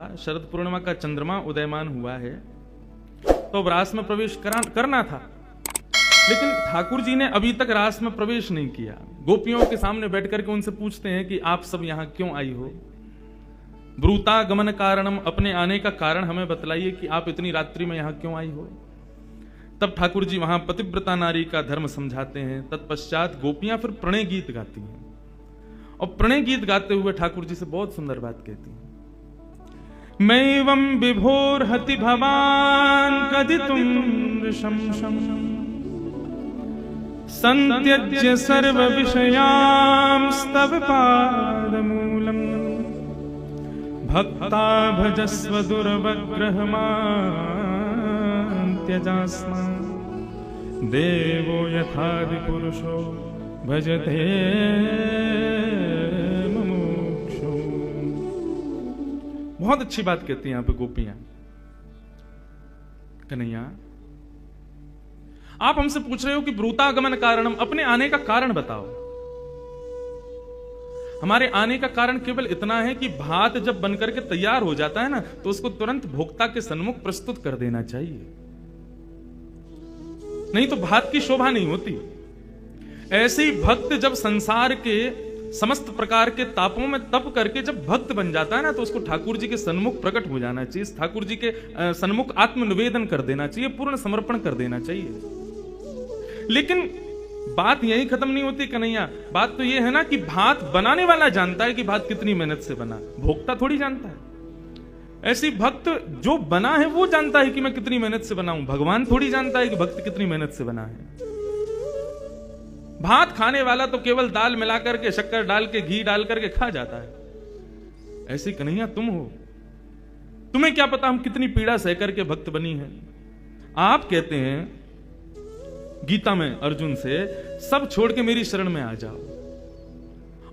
शरद पूर्णिमा का चंद्रमा उदयमान हुआ है तो अब रास में प्रवेश करना था, लेकिन ठाकुर जी ने अभी तक रास में प्रवेश नहीं किया। गोपियों के सामने बैठ करके उनसे पूछते हैं कि आप सब यहां क्यों आई हो? ब्रूता गमन कारणम, अपने आने का कारण हमें बतलाइए कि आप इतनी रात्रि में यहां क्यों आई हो। तब ठाकुर जी वहां पतिव्रता नारी का धर्म समझाते हैं। तत्पश्चात गोपियां फिर प्रणय गीत गाती हैं और प्रणय गीत गाते हुए ठाकुर जी से बहुत सुंदर बात कहती हैं। मैवं विभोर हति भवान कदितुम ऋषंशम संत्यज्य सर्व विषयां स्तव पादमूलम भक्ता भजस्व दुर्वग्रहमान् त्यजास्मा देवो यथादि पुरुषो भजते मुमुक्षु। बहुत अच्छी बात कहती हैं यहां पे गोपियां। कन्हैया, आप हमसे पूछ रहे हो कि ब्रूतागमन कारणम, अपने आने का कारण बताओ। हमारे आने का कारण केवल इतना है कि भात जब बनकर के तैयार हो जाता है ना, तो उसको तुरंत भोक्ता के सन्मुख प्रस्तुत कर देना चाहिए, नहीं तो भात की शोभा नहीं होती। ऐसे ही भक्त जब संसार के समस्त प्रकार के तापों में तप करके जब भक्त बन जाता है ना, तो उसको ठाकुर जी के सन्मुख प्रकट हो जाना चाहिए, ठाकुर जी के सन्मुख आत्मनिवेदन कर देना चाहिए, पूर्ण समर्पण कर देना चाहिए। लेकिन बात यही खत्म नहीं होती कन्हैया। बात तो यह है ना कि भात बनाने वाला जानता है कि भात कितनी मेहनत से बना, भोक्ता थोड़ी जानता है। ऐसी भक्त जो बना है वो जानता है कि मैं कितनी मेहनत से बनाऊं, भगवान थोड़ी जानता है कि भक्त कितनी मेहनत से बना है। भात खाने वाला तो केवल दाल मिलाकर के, शक्कर डाल के, घी डाल करके खा जाता है। ऐसी कन्हैया तुम हो, तुम्हें क्या पता हम कितनी पीड़ा सह करके भक्त बनी है। आप कहते हैं गीता में अर्जुन से, सब छोड़ के मेरी शरण में आ जाओ,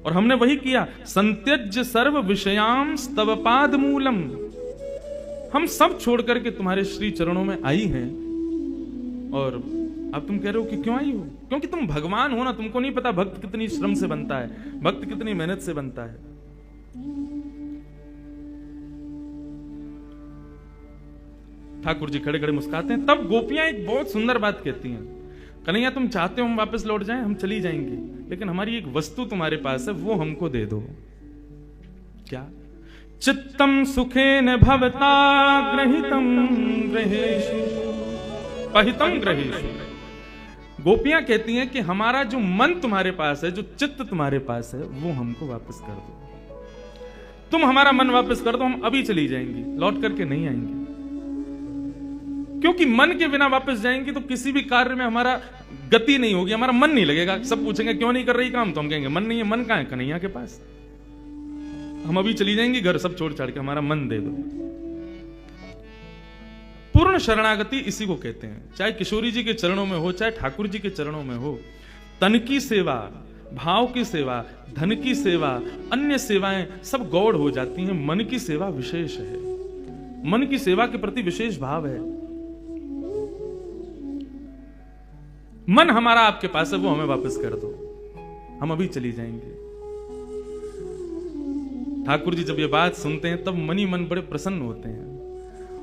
और हमने वही किया। संत्यज्य सर्व विषयां स्तव पाद मूलम, हम सब छोड़ करके तुम्हारे श्री चरणों में आई हैं। और अब तुम कह रहे हो कि क्यों आई हो? क्योंकि तुम भगवान हो ना, तुमको नहीं पता भक्त कितनी श्रम से बनता है, भक्त कितनी मेहनत से बनता है। ठाकुर जी खड़े खड़े मुस्कुराते हैं। तब गोपियां एक बहुत सुंदर बात कहती हैं, कन्हैया तुम चाहते हो हम वापस लौट जाएं, हम चली जाएंगे, लेकिन हमारी एक वस्तु तुम्हारे पास है, वो हमको दे दो। क्या? चित्तम सुखेन भवता ग्रहितम ग्रहेषु पहितम ग्रहेषु। गोपियां कहती हैं कि हमारा जो मन तुम्हारे पास है, जो चित्त तुम्हारे पास है, वो हमको वापस कर दो। तुम हमारा मन वापस कर दो, हम अभी चली जाएंगी, लौट करके नहीं आएंगे। क्योंकि मन के बिना वापस जाएंगे तो किसी भी कार्य में हमारा गति नहीं होगी, हमारा मन नहीं लगेगा। सब पूछेंगे क्यों नहीं कर रही काम, तो हम कहेंगे मन नहीं है। मन कहां है? कन्हैया के पास। हम अभी चली जाएंगी घर सब छोड़ छाड़ के, हमारा मन दे दो। पूर्ण शरणागति इसी को कहते हैं। चाहे किशोरी जी के चरणों में हो, चाहे ठाकुर जी के चरणों में हो, तन की सेवा, भाव की सेवा, धन की सेवा, अन्य सेवाएं सब गौड़ हो जाती हैं। मन की सेवा विशेष है, मन की सेवा के प्रति विशेष भाव है। मन हमारा आपके पास है, वो हमें वापस कर दो, हम अभी चली जाएंगे। ठाकुर जी जब ये बात सुनते हैं तब मन ही मन बड़े प्रसन्न होते हैं,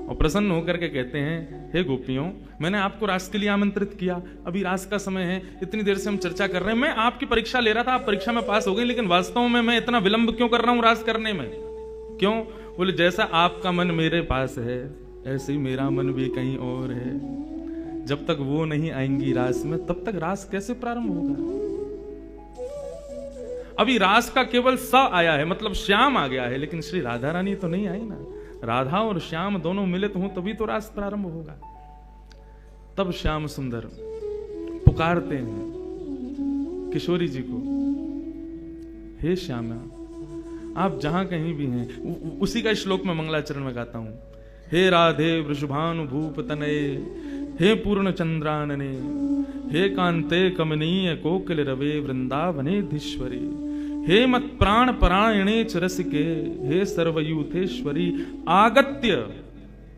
और प्रसन्न होकर के कहते हैं, हे गोपियों, मैंने आपको रास के लिए आमंत्रित किया, अभी रास का समय है, इतनी देर से हम चर्चा कर रहे हैं, मैं आपकी परीक्षा ले रहा था, आप परीक्षा में पास हो गई, लेकिन वास्तव में मैं इतना विलंब क्यों कर रहा हूं रास करने में? क्यों? बोले जैसा आपका मन मेरे पास है, ऐसे ही मेरा मन भी कहीं और है। जब तक वो नहीं आएंगी रास में, तब तक रास कैसे प्रारंभ होगा? अभी रास का केवल स आया है, मतलब श्याम आ गया है, लेकिन श्री राधा रानी तो नहीं आई ना। राधा और श्याम दोनों मिलित हों तभी तो रास प्रारंभ होगा। तब श्याम सुंदर पुकारते हैं किशोरी जी को, हे श्यामा, आप जहां कहीं भी हैं। उसी का श्लोक में मंगलाचरण में गाता हूं, हे राधे वृषभानुभूप तनये, हे पूर्ण चंद्रानने, हे कांते कमनीय कोकिल रवे वृंदावनेधीश्वरी, हे मत प्राण परायणे च रसिके, हे सर्वयूथेश्वरी, आगत्य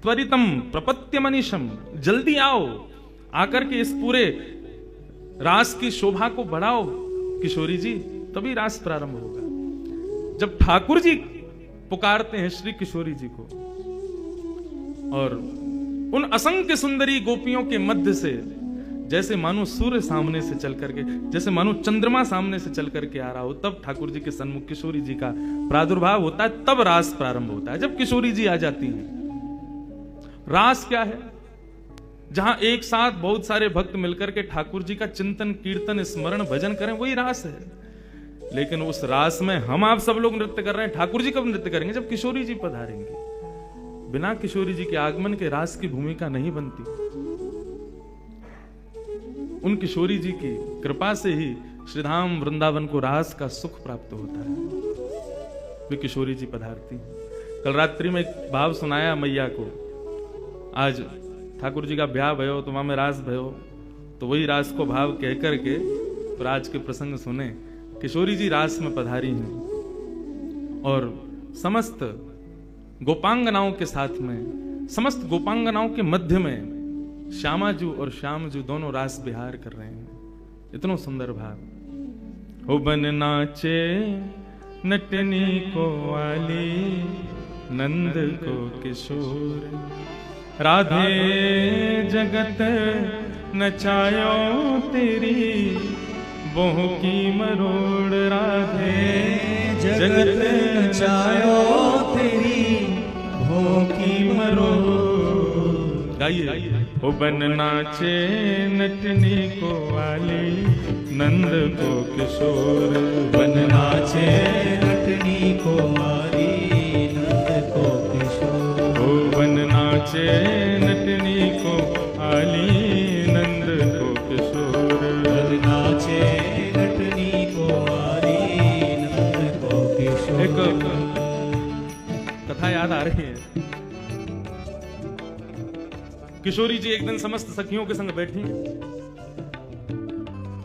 त्वरितम प्रपत्य मनीषम, जल्दी आओ, आकर के इस पूरे रास की शोभा को बढ़ाओ किशोरी जी, तभी रास प्रारंभ होगा। जब ठाकुर जी पुकारते हैं श्री किशोरी जी को, और उन असंख्य सुंदरी गोपियों के मध्य से जैसे मानो सूर्य सामने से चल करके, जैसे मानो चंद्रमा सामने से चल करके आ रहा हो, तब ठाकुर जी के सन्मुख किशोरी जी का प्रादुर्भाव होता है। तब रास प्रारंभ होता है, जब किशोरी जी आ जाती हैं। रास क्या है? जहां एक साथ बहुत सारे भक्त मिलकर के ठाकुर जी का चिंतन, कीर्तन, स्मरण, भजन करें, वही रास है। लेकिन उस रास में हम आप सब लोग नृत्य कर रहे हैं। ठाकुर जी कब नृत्य करेंगे? जब किशोरी जी पधारेंगे। बिना किशोरी जी के आगमन के रास की भूमिका नहीं बनती। उन किशोरी जी की कृपा से ही श्रीधाम वृंदावन को रास का सुख प्राप्त होता है। वे किशोरी जी पधारती। कल रात्रि में एक भाव सुनाया मैया को। आज ठाकुर जी का ब्याह भयो तो वहां में रास भयो, तो वही रास को भाव कह करके तो आज के प्रसंग सुने। किशोरी जी रास में पधारी हैं और समस्त गोपांगनाओं के साथ में, समस्त गोपांगनाओं के मध्य में श्यामाजू और श्यामजू दोनों रास विहार कर रहे हैं। इतना सुंदर भाव। हो बन नाचे नटनी को वाली, नंद को किशोर, राधे जगत नचायो तेरी, बोह की मरोड़, राधे जगत नचायो तेरी, बोह की मरोड़। गाइए। हो बन नाचे नटनी को वाली, नंद को किशोर, बन नाचे नटनी को वाली, नंद को किशोर। हो बन नाचे नटनी को वाली, नंद को किशोर, बन नाचे नटनी को वाली, नंद को किशोर। एक कथा याद आ रही है। किशोरी जी एक दिन समस्त सखियों के संग बैठी,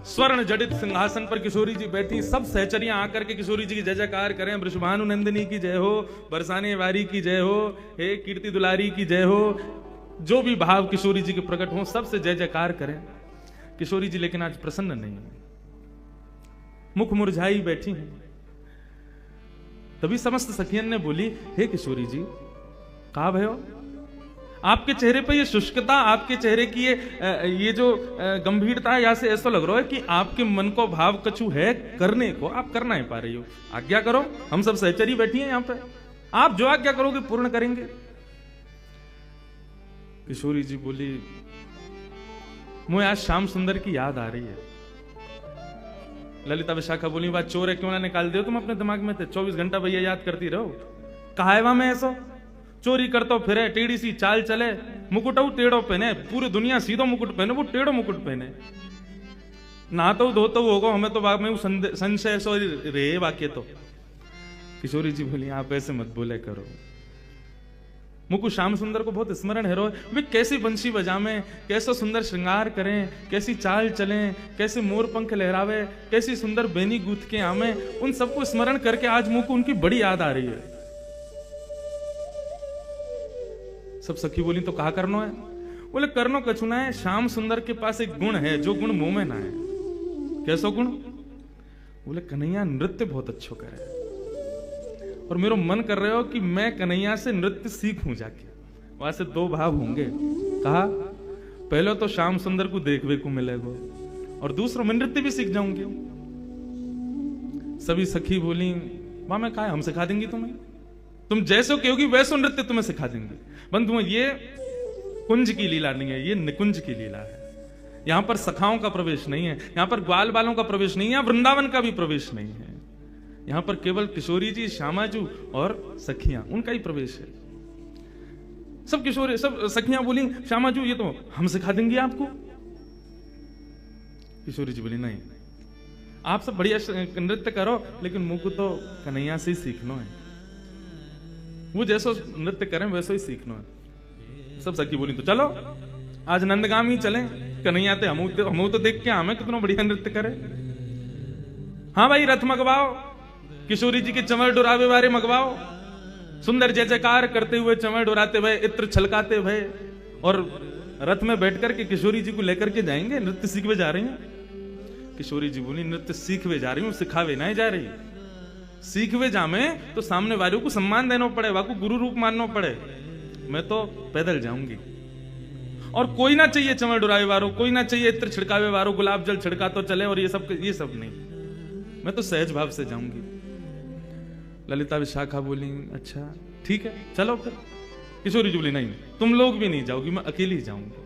स्वर्ण जडित सिंहासन पर किशोरी जी बैठी। सब सहचरियां आकर के किशोरी जी की जय जयकार करें। वृषभानु नंदिनी की जय हो, बरसाने वारी की जय हो, हे कीर्ति दुलारी की जय हो। जो भी भाव किशोरी जी के प्रकट हो, सबसे जय जयकार करें। किशोरी जी लेकिन आज प्रसन्न नहीं है, मुख मुरझाई बैठी हैं। तभी समस्त सखियन ने बोली, हे किशोरी जी, कहा भयो? आपके चेहरे पर ये शुष्कता, आपके चेहरे की ये जो गंभीरता है, यहाँ से ऐसा लग रहा है कि आपके मन को भाव कछु है करने को, आप कर नहीं पा रही हो। आज्ञा करो, हम सब सहचरी बैठी हैं यहाँ पे, आप जो आज्ञा करोगे पूर्ण करेंगे। किशोरी जी बोली, मुझे आज श्याम सुंदर की याद आ रही है। ललिता विशाखा बोली, बात चोर है, क्यों ना निकाल दो तुम अपने दिमाग में थे? 24 घंटा भैया याद करती रहो। कहा है वहां में ऐसा चोरी करता फिरे, टेढ़ी सी चाल चले, मुकुट टेढ़ो पहने, पूरी दुनिया सीधो मुकुट पहने, वो टेढ़ो मुकुट पहने। नहातो धोतो होगा, हमें तो बाग में संशय सो रे वाक्य। तो किशोरी जी बोली, आप ऐसे मत बोले करो। मुकु श्याम सुंदर को बहुत स्मरण है। वे कैसी बंशी बजावें, कैसा सुंदर श्रृंगार करें, कैसी चाल चलें, कैसे मोर पंख लहरावे, कैसी सुंदर बेनी गूथ के आमे, उन सबको स्मरण करके आज मुकु उनकी बड़ी याद आ रही है। सब सखी बोली, तो कहा करनो है? बोले, करनो कछु ना है, श्याम सुंदर के पास एक गुण है जो गुण मुंह में ना है। कैसा गुण? बोले, कन्हैया नृत्य बहुत अच्छो करे, और मेरा मन कर रहे हो कि मैं कन्हैया से नृत्य सीखूं जाके। वहां से दो भाव होंगे। कहा, पहले तो श्याम सुंदर को देखने को मिलेगा, और दूसरा मैं नृत्य भी सीख जाऊंगी। सभी सखी बोली, वहां मैं कहा, हम सिखा देंगी तुम्हें, तुम जैसो कहोगी वैसो नृत्य तुम्हें सिखा देंगे। बंधुओं, ये कुंज की लीला नहीं है, ये निकुंज की लीला है। यहां पर सखाओं का प्रवेश नहीं है, यहां पर ग्वाल बालों का प्रवेश नहीं है, वृंदावन का भी प्रवेश नहीं है। यहां पर केवल किशोरी जी, श्यामाजू और सखियां, उनका ही प्रवेश है। सब किशोरी, सब सखियां बोली, श्यामाजू ये तो हम सिखा देंगे आपको। किशोरी जी बोली, नहीं, आप सब बढ़िया नृत्य करो, लेकिन मुझको तो कन्हैया से ही सीखना है। वो जैसो नृत्य करें वैसो ही सीखना है। सब सखी बोली, तो चलो आज नंदगामी चलें, कन्हैया ते हम तो देख के हमें कितना बढ़िया नृत्य करे। हाँ भाई, रथ मंगवाओ, किशोरी जी के चंवर डुरावे वाले मंगवाओ, सुंदर जय जयकार करते हुए चंवर डुराते हुए, इत्र छलकाते हुए, और रथ में बैठ कर के किशोरी जी को लेकर के जाएंगे। नृत्य सीखवे जा रही हैं। किशोरी जी बोली, नृत्य सीखवे जा रही हूँ, सिखावे नहीं जा रही। सीखवे जामे तो सामने वालों को सम्मान देना पड़े, वाको गुरु रूप मानना पड़े। मैं तो पैदल जाऊंगी और कोई ना चाहिए चमड़ डुरावे वारो, कोई ना चाहिए इत्र छिड़कावे वारो, गुलाब जल छिड़का तो चले और ये सब नहीं, मैं तो सहज भाव से जाऊंगी। ललिता विशाखा बोली अच्छा ठीक है चलो फिर। किशोरी जी बोली नहीं तुम लोग भी नहीं जाओगी, मैं अकेली जाऊंगी।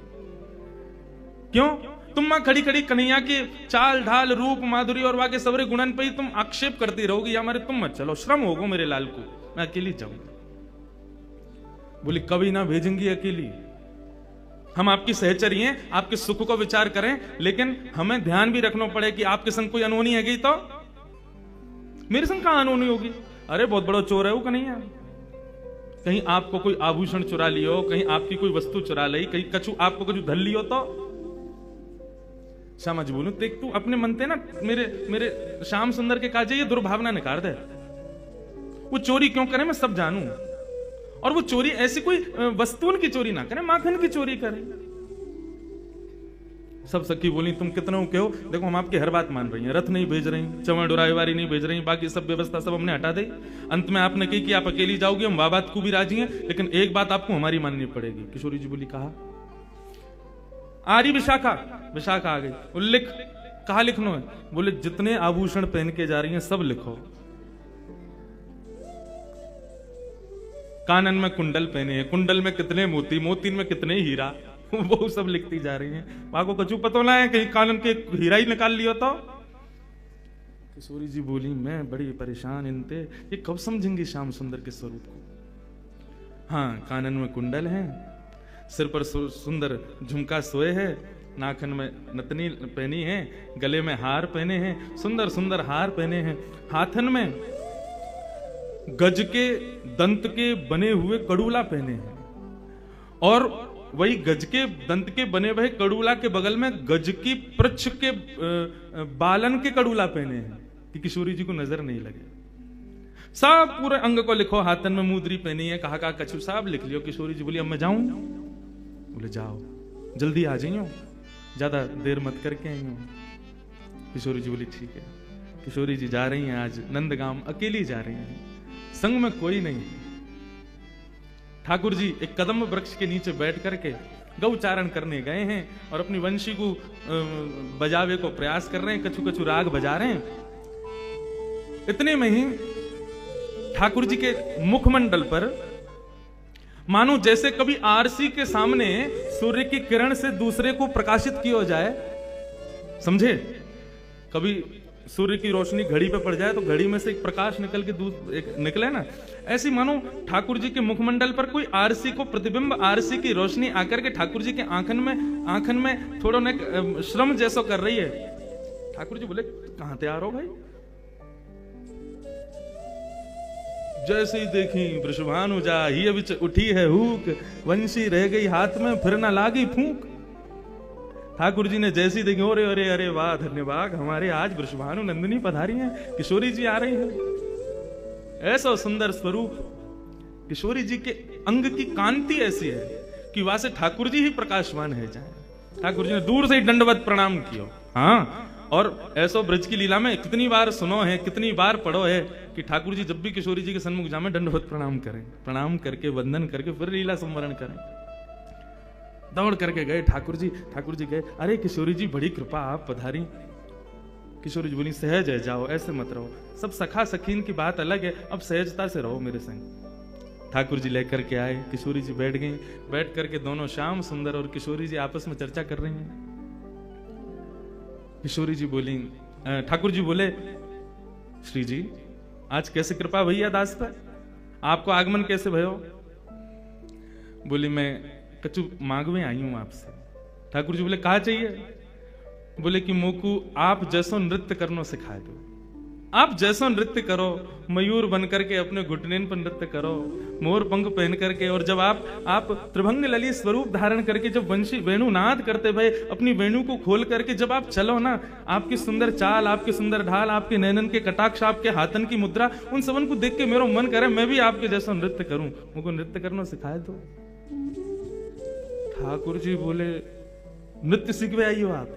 क्यों? तुम मां खड़ी खड़ी कन्हैया के चाल ढाल रूप माधुरी और वाके सबरे गुणन पे ही तुम आक्षेप करती रहोगी, या हमारे तुम मत चलो, श्रम होगो मेरे लाल को, मैं अकेली जाऊंगी। बोली कभी ना भेजेंगी अकेली, हम आपकी सहचरी हैं, आपके सुख को विचार करें, लेकिन हमें ध्यान भी रखना पड़े कि आपके संग कोई अनहोनी है गई तो मेरे संग कहां अनहोनी होगी। अरे बहुत बड़ा चोर है वो कन्हैया, कहीं आपको कोई आभूषण चुरा लियो, कहीं आपकी कोई वस्तु चुरा ली, कहीं कछु आपको कछु धर लियो तो श्यामा जी बोलू देख तू अपने मन ते ना मेरे श्याम सुंदर के काजे ये दुर्भावना निकाल दे। वो चोरी क्यों करे मैं सब जानू, और वो चोरी ऐसी कोई वस्तुओं की चोरी ना करे, माखन की चोरी करे। सब सखी बोली तुम कितना कहो, देखो हम आपकी हर बात मान रही हैं, रथ नहीं भेज रही, चमड़ डुराईवारी नहीं भेज रही, बाकी सब व्यवस्था सब हमने हटा दी। अंत में आपने कही कि आप अकेली जाओगी, हम बात को भी राजी हैं, लेकिन एक बात आपको हमारी माननी पड़ेगी। किशोरी जी बोली कहा? आ रही विशाखा। विशाखा आ गई। बोले लिख। कहा लिखना है? बोले जितने आभूषण पहन के जा रही हैं सब लिखो। कानन में कुंडल पहने हैं, कुंडल में कितने मोती, मोती में कितने हीरा, वो सब लिखती जा रही हैं। वहां को कछु पता ना है कहीं कानन के हीरा ही निकाल लियो तो। किशोरी जी बोली मैं बड़ी परेशान इनते, ये कब समझेंगे श्याम सुंदर के स्वरूप को। हाँ कानन में कुंडल है, सिर पर सुंदर झुमका सोए है, नाखन में नतनी पहनी है, गले में हार पहने हैं, सुंदर सुंदर हार पहने हैं, हाथन में गज के दंत के बने हुए कड़ूला पहने हैं, और वही गज के दंत के बने हुए कड़ूला के बगल में गज की पृच्छ के बालन के कड़ूला पहने हैं कि किशोरी जी को नजर नहीं लगे। सब पूरे अंग को लिखो, हाथन में मुद्री पहनी है, कहा कछु साहब लिख लियो। किशोरी जी बोली अब मैं जाऊं? बोले जाओ, जल्दी आ जाइयो, ज्यादा देर मत करके आई हो। किशोरी जी बोली ठीक है। किशोरी जी जा रही हैं आज नंदगांव, अकेली जा रही हैं, संग में कोई नहीं। ठाकुर जी एक कदम वृक्ष के नीचे बैठ करके गौचारण करने गए हैं और अपनी वंशी को बजावे को प्रयास कर रहे हैं, कछु कछु राग बजा रहे हैं। इतने में ही ठाकुर जी के मुखमंडल पर मानो जैसे कभी आरसी के सामने सूर्य की किरण से दूसरे को प्रकाशित किया जाए, समझे? कभी सूर्य की रोशनी घड़ी पे पड़ जाए तो घड़ी में से एक प्रकाश निकल के निकले ना, ऐसी मानो ठाकुर जी के मुखमंडल पर कोई आरसी को प्रतिबिंब, आरसी की रोशनी आकर के ठाकुर जी के आंखन में थोड़ा न श्रम जैसा कर रही है। ठाकुर जी बोले कहां तैयार हो भाई? जैसे ही देखी वृषभानु जा ही अभी उठी है हुक, वंशी रह गई हाथ में, फिर ना लागी फूंक। ठाकुर जी ने जैसी देखी, अरे अरे अरे वाह धन्यवाद, हमारे आज वृषभानु नंदिनी पधारी हैं, किशोरी जी आ रही हैं। ऐसा सुंदर स्वरूप, किशोरी जी के अंग की कांति ऐसी है कि वहां से ठाकुर जी ही प्रकाशवान है जाए। ठाकुर जी ने दूर से ही दंडवत प्रणाम किया। हाँ, और ऐसो ब्रज की लीला में कितनी बार सुनो है, कितनी बार पढ़ो है कि ठाकुर जी जब भी किशोरी जी के सन्मुख जामे दंडवत प्रणाम करें, प्रणाम करके वंदन करके फिर लीला संवरण करें। दौड़ करके गए ठाकुर जी गए, अरे किशोरी जी बड़ी कृपा आप पधारी। किशोरी जी बोली सहज है, जाओ ऐसे मत रहो, सब सखा सखीन की बात अलग है, अब सहजता से रहो मेरे संग। ठाकुर जी लेकर के आए, किशोरी जी बैठ गई, बैठ करके दोनों श्याम सुंदर और किशोरी जी आपस में चर्चा कर रही हैं। किशोरी जी बोली, ठाकुर जी बोले श्री जी आज कैसे कृपा भैया दास पर, आपको आगमन कैसे भयो? बोली मैं कछु मांगवे आई हूं आपसे। ठाकुर जी बोले कहा चाहिए? बोले कि मोकू आप जैसो नृत्य करना सिखा दो, आप जैसो नृत्य करो, मयूर बन करके अपने घुटनेन पर नृत्य करो, मोर पंख पहन करके, और जब आप त्रिभंग ललित स्वरूप धारण करके जब वंशी वेणु नाद करते भाई, अपनी वेणु को खोल करके जब आप चलो ना, आपकी सुंदर चाल, आपकी सुंदर ढाल, आपके नैनन के कटाक्ष, आपके हाथन की मुद्रा, उन सबन को देख के मेरा मन करे मैं भी आपके जैसा नृत्य करूं, मुझको नृत्य करना सिखाए दो। ठाकुर जी बोले नृत्य सीखवे आई हो आप?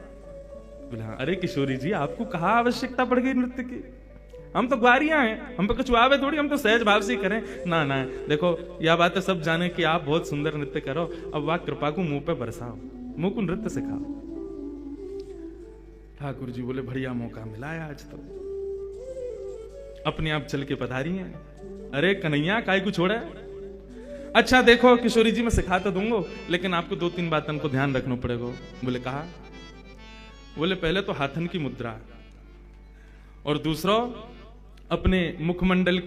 बोला अरे किशोरी जी आपको कहा आवश्यकता पड़ गई नृत्य की, हम तो ग्वारियां हैं, हम पे कुछ आवे थोड़ी, हम तो सहज भाव से ही करें ना। ना देखो यह बात है, सब जाने कि आप बहुत सुंदर नृत्य करो, अब वाह कृपा को मुंह पे बरसाओ, मुंह को नृत्य सिखाओ। ठाकुर जी बोले बढ़िया मौका मिला है आज, तो अपने आप चल के पधारी हैं। अरे कन्हैया काय को छोड़ा है? अच्छा देखो किशोरी जी मैं सिखा तो दूंगा, लेकिन आपको 2-3 बातों को ध्यान रखना पड़ेगा। बोले कहा? बोले पहले तो हाथन की मुद्रा, और दूसरा अपने मुखमंडल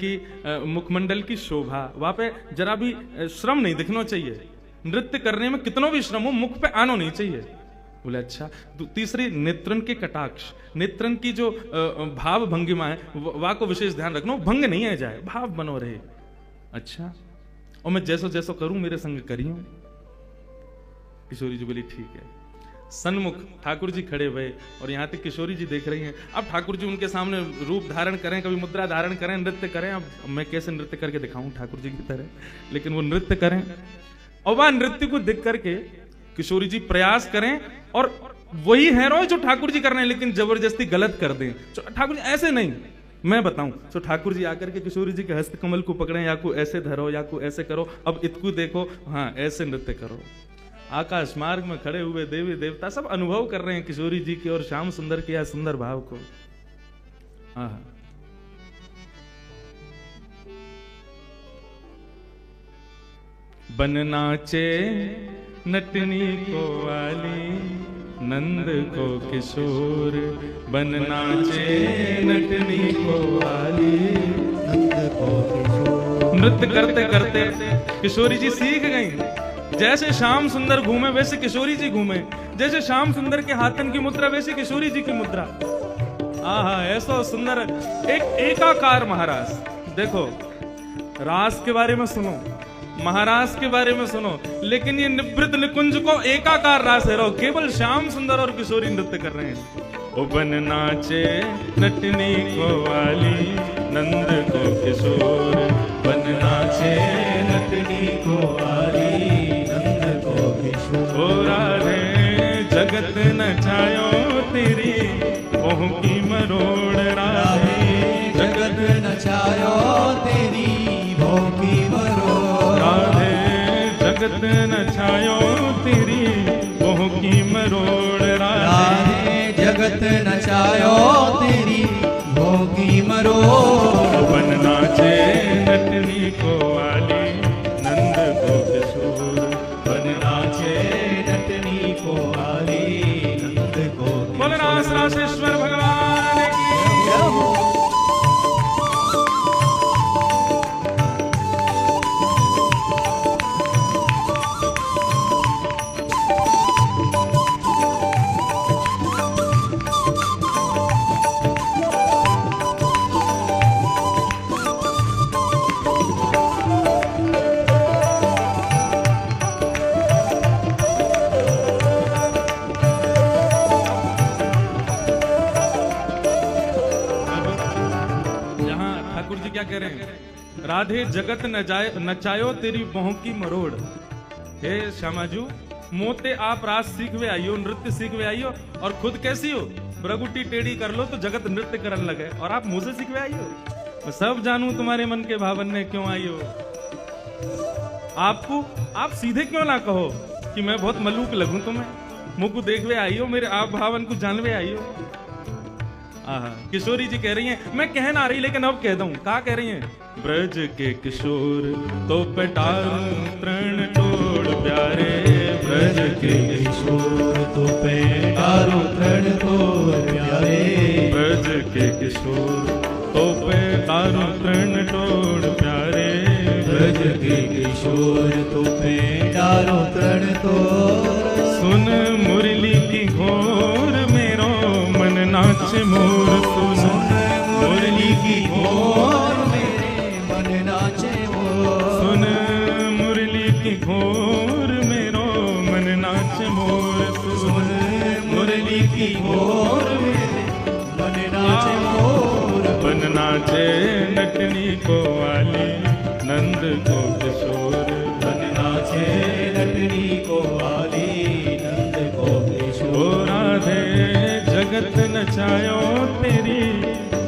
की शोभा, वहां पे जरा भी श्रम नहीं दिखना चाहिए। नृत्य करने में कितना भी श्रम हो, मुख पे आना नहीं चाहिए। बोले अच्छा। तीसरी नेत्रन के कटाक्ष, नेत्रन की जो भाव भंगिमा है वह को विशेष ध्यान रखना, भंग नहीं आ जाए, भाव बनो रहे। अच्छा, और मैं जैसो जैसो करूं मेरे संग करियो। किशोरी जी बोली ठीक है। सन्मुख ठाकुर जी खड़े हुए और यहाँ तक किशोरी जी देख रही हैं। अब ठाकुर जी उनके सामने रूप धारण करें, कभी मुद्रा धारण करें, नृत्य करें। अब मैं कैसे नृत्य करके दिखाऊं ठाकुर जी की तरह, लेकिन वो नृत्य करें और वह नृत्य को देख करके किशोरी जी प्रयास करें, और वही है जो ठाकुर जी कर रहे हैं, लेकिन जबरदस्ती गलत कर दें। ठाकुर जी ऐसे नहीं, मैं बताऊं तो ठाकुर जी आकर के किशोरी जी के हस्त कमल को पकड़ें, या को ऐसे धरो या को ऐसे करो, अब इतकू देखो, हाँ ऐसे नृत्य करो। आकाश मार्ग में खड़े हुए देवी देवता सब अनुभव कर रहे हैं किशोरी जी की और श्याम सुंदर के या सुंदर भाव को। हाँ बन नाचे नटनी को वाली, नंद को किशोर, बन नाचे नटनी को वाली, नंद को किशोर। नृत्य करते करते किशोरी जी सीख गई। जैसे श्याम सुंदर घूमे वैसे किशोरी जी घूमे, जैसे श्याम सुंदर के हाथन की मुद्रा वैसे किशोरी जी की मुद्रा। आहा ऐसा सुंदर एक एकाकार महाराज। देखो रास के बारे में सुनो, महाराज के बारे में सुनो, लेकिन ये निवृत्त निकुंज को एकाकार रास है, केवल श्याम सुंदर और किशोरी नृत्य कर रहे हैं। ओ बन नाचे नटनी को वाली, नंद को किशोर, बन नाचे नटनी को वाली, नंद को किशोर। ओ राधे जगत नचायो तेरी ओह की मरोड़, राधे जगत नचायो तेरी भों की मरोड़, राधे जगत नचायो तेरी ओह की मरोड़, राधे जगत नचायो तेरी भों की मरोड़। बन नाचे नटनी को वाली, नंद को किशोर, बन नाचे नटनी को वाली, नंद को किशोर। बोल रासेश्वर भगवान की। राधे जगत नचायो तेरी बहों की मरोड़। हे श्यामाजू मोते आप रास सीख वे आइयो, नृत्य सीख वे आइयो, और खुद कैसी हो ब्रगुटी टेढ़ी कर लो तो जगत नृत्य करने लगे, और आप मुझे सीख वे आइयो। मैं सब जानू तुम्हारे मन के भावन में क्यों आइयो। आपको आप सीधे क्यों ना कहो कि मैं बहुत मलूक लगूं तुम्हें, मुझको देख वे आइयो, मेरे आप भावन को जान वे आइयो। किशोरी जी कह रही हैं, मैं कह ना रही लेकिन अब कह दूं। क्या कह रही हैं? ब्रज के किशोर तो पेटारूं तृण तोड़ प्यारे, ब्रज के किशोर तो पेटारूं तृण तोड़ प्यारे, ब्रज के किशोर तो पेटारूं तृण तोड़ प्यारे, ब्रज के किशोर तो पेटारूं तृण तोड़। सुन मुरली की घोर मेरो मन नाच मोर, सुन मुरली की घोर मेरे मन नाचे मोर, सुन मुरली की घोर मेरो मन नाच मोर, सुन मुरली की घोर मेरे मन नाचे मोर। बन नाचे नटनी को वाली, नंद को किशोर, बन नाचे नटनी को वाली, नंद को किशोर। ओ राधे जगत नचायो तेरी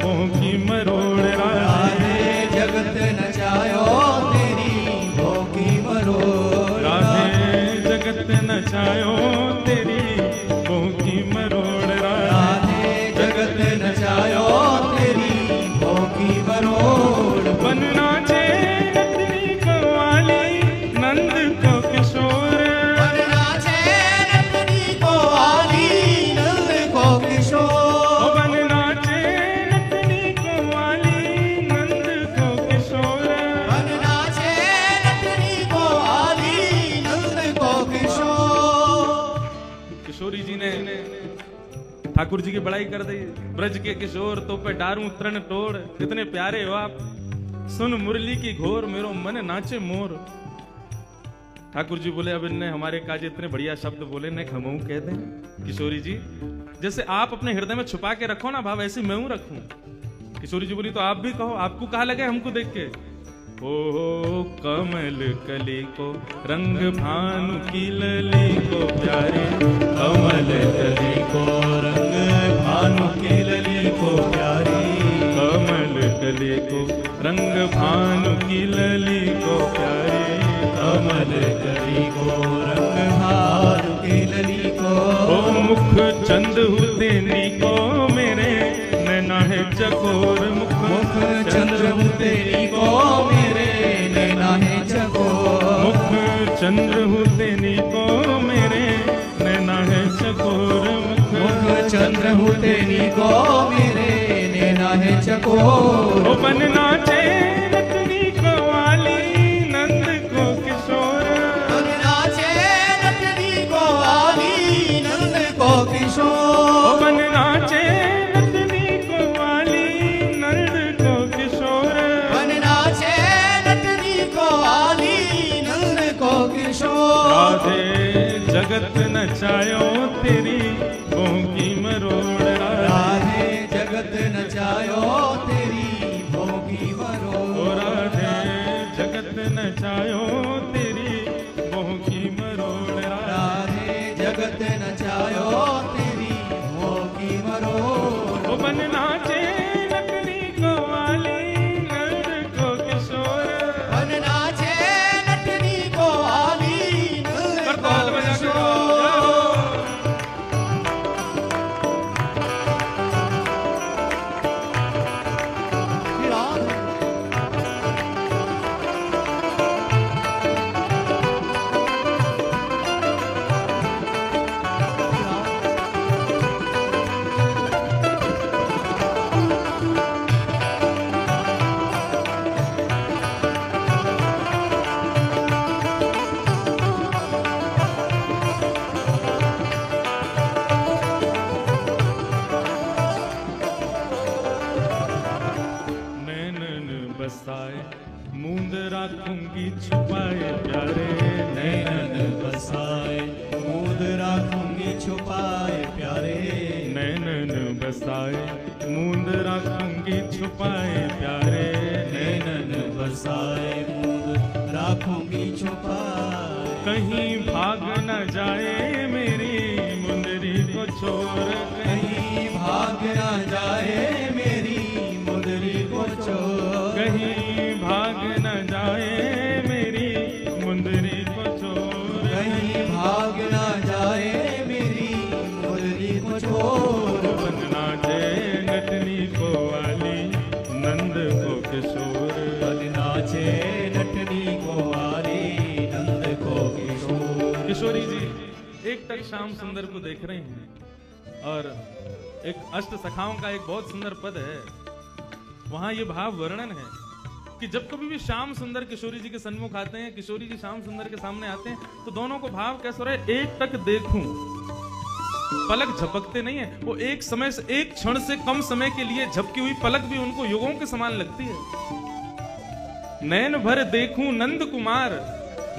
ओह की मरोड़, जी ने ठाकुर जी की बड़ाई कर दी। ब्रज के किशोर तो पे डारूं तरण तोड़, कितने प्यारे हो आप, सुन मुरली की घोर, मेरो मन नाचे मोर। ठाकुर जी बोले अब इनने हमारे काज इतने बढ़िया शब्द बोले, ने खमऊ कह दें। किशोरी जी जैसे आप अपने हृदय में छुपा के रखो ना भाव, ऐसे मैं हूं रखूं। किशोरी जी बोली तो आप भी कहो, आपको कहा लगे हमको देख के। ओ कमल कली को रंग भानु की लली को प्यारे, कमल कली को रंग भानु की लली को प्यारे, कमल कली को रंग भानु की लली को प्यारे, कमल कली को रंग भानु की लली को। ओ मुख चंद हुते नी को मेरे, नैना है चकोर, मुख चंद्र हुते को मेरे, नैना है चकोर, मुख चंद्र हुते नी को मेरे, नैना है चकोर, मुख चंद्र हुते को मेरे, नैना है चकोर। ओ बन नाचे नटनी को वाली, नंद को किशोर, बन नाचे नटनी को वाली, नंद को किशोर, ओ बन नाचे नटनी को वाली, नंद को किशोर, बन नाचे नटनी को वाली, नंद को किशोर। राधे जगत नचायो तेरी भों की मरोड़, राधे जगत नचायो तेरी भोगी मरोड़, ओ राधे जगत नचायो तेरी भों की मरोड़, राधे जगत नचायो तेरी भोगी मरोड़। ओ बन नाचे नटनी को वाली, नंद को किशोर, बन नाचे नटनी को वाली, नंद को करताल बजा के किशोर। नैनन बसाए मूंद राखूंगी छुपाए प्यारे, नैनन बसाए मूंद राखूंगी छुपाए प्यारे, नैनन बसाए मूंद राखूंगी छुपाए प्यारे, नैनन बसाए मूंद राखूंगी छुपाए। कहीं भाग न जाए मेरी मुंदरी को छोड़, कहीं भाग न जाए मेरी मुंदरी को छोड़, कहीं भाग न जाए मेरी मुंदरी को छोड़, कहीं भाग न जाए मेरी मुंदरी को छोड़। बन नाचे नटनी को वाली, नंद को किशोर, बन नाचे नटनी को वाली, नंद को किशोर। किशोरी जी एक तक श्याम सुंदर को देख रहे हैं, और एक अष्ट सखाओं का एक बहुत सुंदर पद है, वहां ये भाव वर्णन है कि जब कभी भी श्याम सुंदर किशोरी जी के सन्मुख आते हैं, किशोरी जी श्याम सुंदर के सामने आते हैं, तो दोनों को भाव कैसा हो रहा है, एक टक देखूं, पलक झपकते नहीं है वो, एक समय से, एक क्षण से कम समय के लिए झपकी हुई पलक भी उनको युगों के समान लगती है। नैन भर देखूं नंद कुमार,